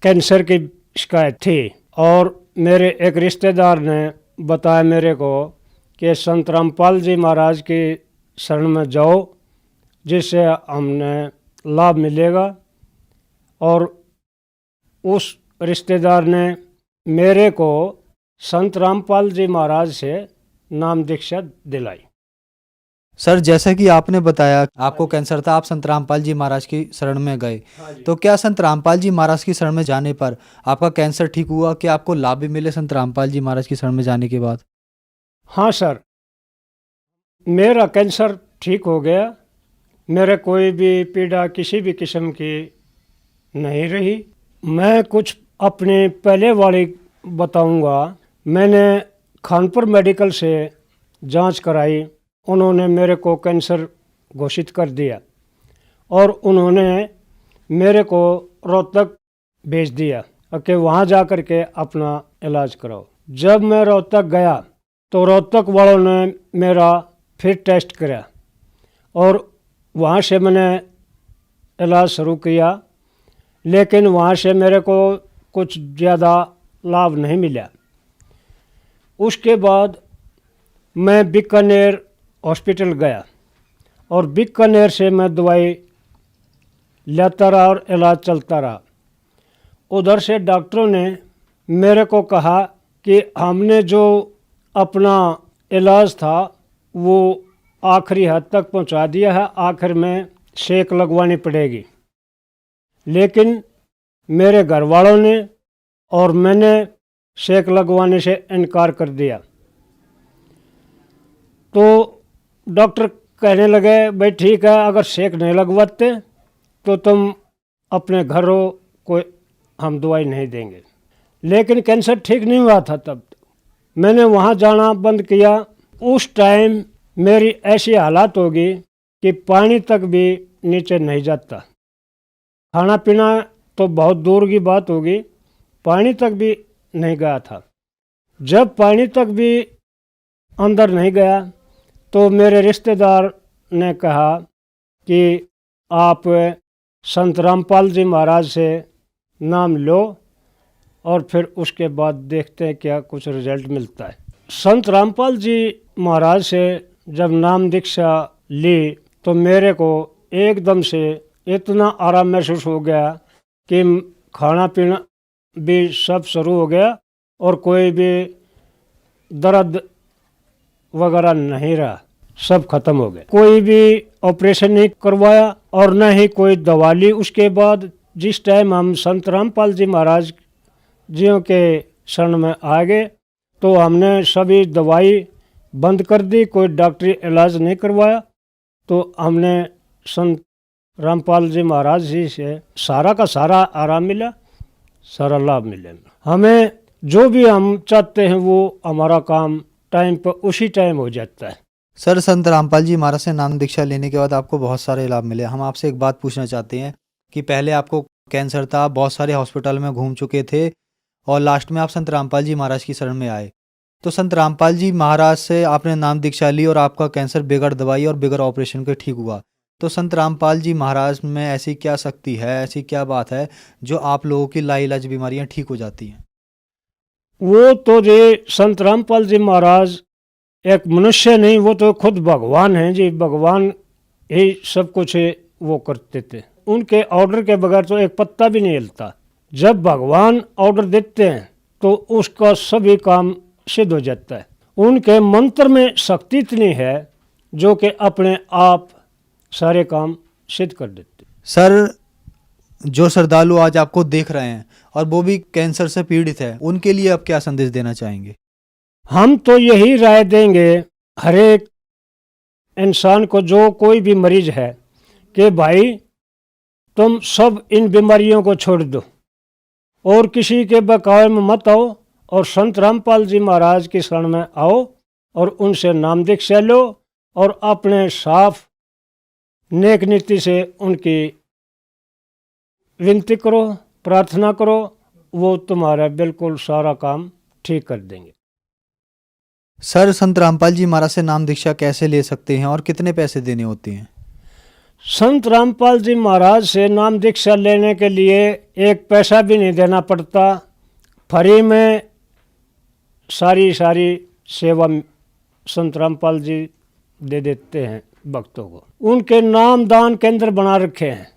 कैंसर की शिकायत थी और मेरे एक रिश्तेदार ने बताया मेरे को कि संत रामपाल जी महाराज की शरण में जाओ, जिससे हमने लाभ मिलेगा। और उस रिश्तेदार ने मेरे को संत रामपाल जी महाराज से नाम दीक्षा दिलाई। सर जैसा कि आपने बताया आपको कैंसर था, आप संत रामपाल जी महाराज की शरण में गए, तो क्या संत रामपाल जी महाराज की शरण में जाने पर आपका कैंसर ठीक हुआ? क्या आपको लाभ भी मिले संत रामपाल जी महाराज की शरण में जाने के बाद? हाँ सर, मेरा कैंसर ठीक हो गया। मेरे कोई भी पीड़ा किसी भी किस्म की नहीं रही। मैं कुछ अपने पहले वाली बताऊंगा। मैंने खानपुर मेडिकल से जांच कराई, उन्होंने मेरे को कैंसर घोषित कर दिया और उन्होंने मेरे को रोहतक भेज दिया कि वहाँ जा कर के अपना इलाज कराओ। जब मैं रोहतक गया तो रोहतक वालों ने मेरा फिर टेस्ट किया और वहाँ से मैंने इलाज शुरू किया, लेकिन वहाँ से मेरे को कुछ ज़्यादा लाभ नहीं मिला। उसके बाद मैं बीकानेर हॉस्पिटल गया और बीकानेर से मैं दवाई लेता रहा और इलाज चलता रहा। उधर से डॉक्टरों ने मेरे को कहा कि हमने जो अपना इलाज था वो आखिरी हद तक पहुंचा दिया है, आखिर में सेक लगवानी पड़ेगी। लेकिन मेरे घर वालों ने और मैंने सेक लगवाने से इनकार कर दिया। तो डॉक्टर कहने लगे, भाई ठीक है, अगर सेक नहीं लगवाते तो तुम अपने घर हो, कोई हम दवाई नहीं देंगे। लेकिन कैंसर ठीक नहीं हुआ था तब। मैंने वहाँ जाना बंद किया। उस टाइम मेरी ऐसी हालत होगी कि पानी तक भी नीचे नहीं जाता। खाना पीना तो बहुत दूर की बात होगी, पानी तक भी नहीं गया था। जब पानी तक भी अंदर नहीं गया तो मेरे रिश्तेदार ने कहा कि आप संत रामपाल जी महाराज से नाम लो और फिर उसके बाद देखते हैं क्या कुछ रिजल्ट मिलता है। संत रामपाल जी महाराज से जब नाम दीक्षा ली तो मेरे को एकदम से इतना आराम महसूस हो गया कि खाना पीना भी सब शुरू हो गया और कोई भी दर्द वगैरह नहीं रहा, सब खत्म हो गया। कोई भी ऑपरेशन नहीं करवाया और न ही कोई दवा ली। उसके बाद जिस टाइम हम संत रामपाल जी महाराज जियों के शरण में आ गए तो हमने सभी दवाई बंद कर दी, कोई डॉक्टरी इलाज नहीं करवाया। तो हमने संत रामपाल जी महाराज जी से सारा का सारा आराम मिला, सारा लाभ मिले। हमें जो भी हम चाहते हैं वो हमारा काम टाइम पर उसी टाइम हो जाता है। सर, संत रामपाल जी महाराज से नाम दीक्षा लेने के बाद आपको बहुत सारे लाभ मिले। हम आपसे एक बात पूछना चाहते हैं कि पहले आपको कैंसर था, बहुत सारे हॉस्पिटल में घूम चुके थे और लास्ट में आप संत रामपाल जी महाराज की शरण में आए। तो संत रामपाल जी महाराज से आपने नाम दीक्षा ली और आपका कैंसर बगैर दवाई और बगैर ऑपरेशन के ठीक हुआ। तो संत रामपाल जी महाराज में ऐसी क्या शक्ति है, ऐसी क्या बात है जो आप लोगों की लाइलाज बीमारियां ठीक हो जाती हैं? वो तो जी संत रामपाल जी महाराज एक मनुष्य नहीं, वो तो खुद भगवान हैं जी। भगवान ही सब कुछ वो करते थे। उनके ऑर्डर के बगैर तो एक पत्ता भी नहीं हिलता। जब भगवान ऑर्डर देते हैं तो उसका सभी काम सिद्ध हो जाता है। उनके मंत्र में शक्ति इतनी है जो कि अपने आप सारे काम सिद्ध कर देते। सर, जो श्रद्धालु आज आपको देख रहे हैं और वो भी कैंसर से पीड़ित है, उनके लिए आप क्या संदेश देना चाहेंगे? हम तो यही राय देंगे हर एक इंसान को, जो कोई भी मरीज है, कि भाई तुम सब इन बीमारियों को छोड़ दो और किसी के बहकावे में मत आओ और संत रामपाल जी महाराज की शरण में आओ और उनसे नाम दीक्षा लो और अपने साफ नेक नीति से उनकी विनती करो, प्रार्थना करो, वो तुम्हारा बिल्कुल सारा काम ठीक कर देंगे। सर, संत रामपाल जी महाराज से नाम दीक्षा कैसे ले सकते हैं और कितने पैसे देने होते हैं? संत रामपाल जी महाराज से नाम दीक्षा लेने के लिए एक पैसा भी नहीं देना पड़ता। फ्री में सारी सेवा संत रामपाल जी दे देते हैं भक्तों को। उनके नाम दान केंद्र बना रखे हैं,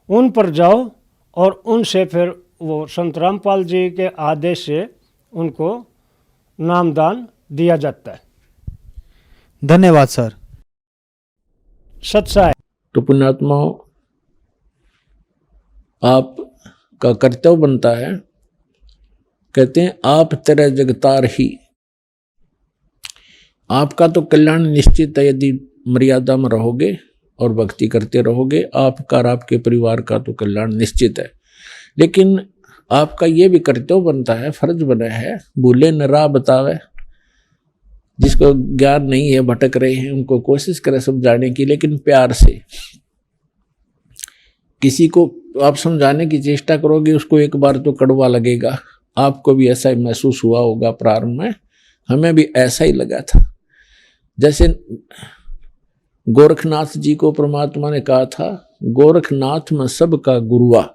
उन पर जाओ और उनसे फिर वो संत रामपाल जी के आदेश से उनको नाम दान दिया जाता है। धन्यवाद सर। सच्चा है। तो पुण्यात्माओं, आपका कर्तव्य बनता है, कहते हैं आप तेरे जगतार ही। आपका तो कल्याण निश्चित है यदि मर्यादा में रहोगे और भक्ति करते रहोगे। आपका और आपके परिवार का तो कल्याण निश्चित है, लेकिन आपका ये भी कर्तव्य बनता है, फर्ज बना है, भूले न राह बतावे। जिसको ज्ञान नहीं है, भटक रहे हैं, उनको कोशिश करें समझाने की, लेकिन प्यार से। किसी को आप समझाने की चेष्टा करोगे, उसको एक बार तो कड़वा लगेगा। आपको भी ऐसा ही महसूस हुआ होगा प्रारंभ में, हमें भी ऐसा ही लगा था। जैसे गोरखनाथ जी को परमात्मा ने कहा था, गोरखनाथ मैं सबका गुरुआ,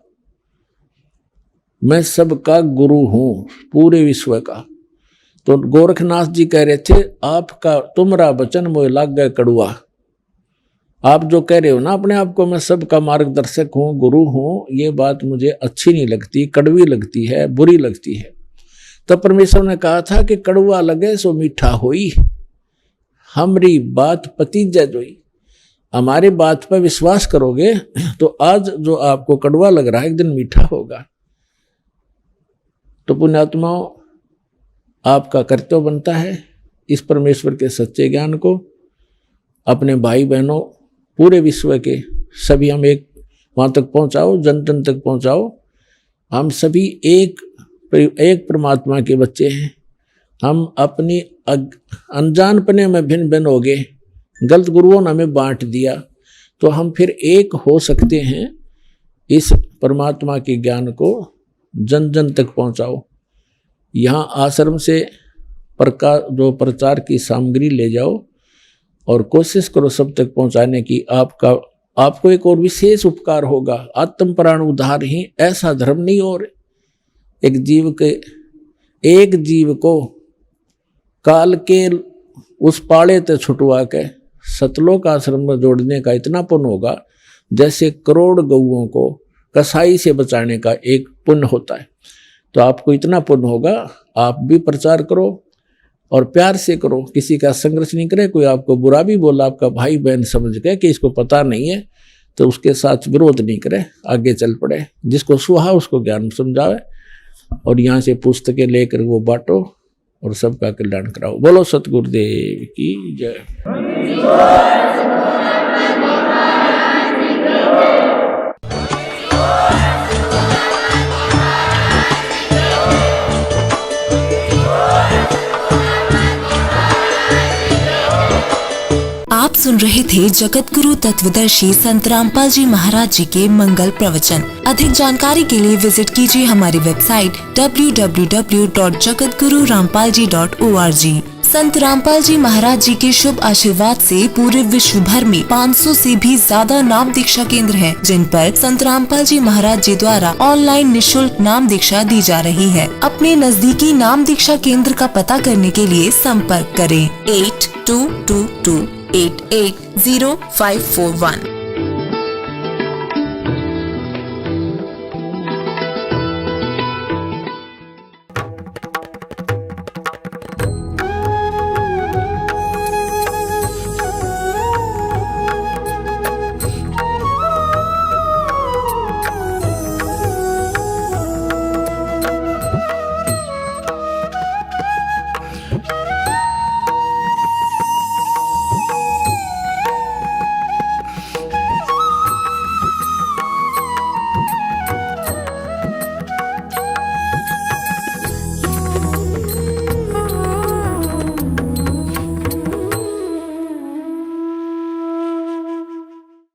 मैं सबका गुरु हूं पूरे विश्व का। तो गोरखनाथ जी कह रहे थे, आपका तुम्हारा वचन मोह लाग गए कड़ुआ। आप जो कह रहे हो ना अपने आप को, मैं सबका मार्गदर्शक हूं, गुरु हूं, ये बात मुझे अच्छी नहीं लगती, कड़वी लगती है, बुरी लगती है। तो परमेश्वर ने कहा था कि कड़वा लगे सो मीठा होई, हमरी बात पतीजा जोई। हमारी बात पर विश्वास करोगे तो आज जो आपको कड़वा लग रहा है एक दिन मीठा होगा। तो पुण्यात्माओं, आपका कर्तव्य बनता है इस परमेश्वर के सच्चे ज्ञान को अपने भाई बहनों पूरे विश्व के सभी हम एक वहाँ तक पहुँचाओ, जन जन तक पहुँचाओ। हम सभी एक परमात्मा के बच्चे हैं। हम अपनी अनजानपने में भिन्न भिन्न हो गए, गलत गुरुओं ने हमें बांट दिया, तो हम फिर एक हो सकते हैं। इस परमात्मा के ज्ञान को जन जन तक पहुँचाओ। यहाँ आश्रम से प्रचार की सामग्री ले जाओ और कोशिश करो सब तक पहुँचाने की। आपको एक और विशेष उपकार होगा, आत्म प्राण उद्धार ही ऐसा धर्म नहीं। और एक जीव को काल के उस पाड़े ते छुटवा के सतलोक आश्रम में जोड़ने का इतना पुण्य होगा जैसे करोड़ गऊओं को कसाई से बचाने का एक पुण्य होता है। तो आपको इतना पुण्य होगा। आप भी प्रचार करो और प्यार से करो, किसी का संघर्ष नहीं करे। कोई आपको बुरा भी बोला, आपका भाई बहन समझ के कि इसको पता नहीं है, तो उसके साथ विरोध नहीं करे, आगे चल पड़े। जिसको सुहा उसको ज्ञान समझावे और यहाँ से पुस्तकें लेकर वो बांटो और सबका कल्याण कराओ। बोलो सतगुरुदेव की जय। आप सुन रहे थे जगत गुरु तत्वदर्शी संत रामपाल जी महाराज जी के मंगल प्रवचन। अधिक जानकारी के लिए विजिट कीजिए हमारी वेबसाइट www.jagatgururampalji.org। संत रामपाल जी महाराज जी के शुभ आशीर्वाद से पूरे विश्व भर में 500 से भी ज्यादा नाम दीक्षा केंद्र हैं, जिन पर संत रामपाल जी महाराज जी द्वारा ऑनलाइन निशुल्क नाम दीक्षा दी जा रही है। अपने नजदीकी नाम दीक्षा केंद्र का पता करने के लिए संपर्क करें 8222880541।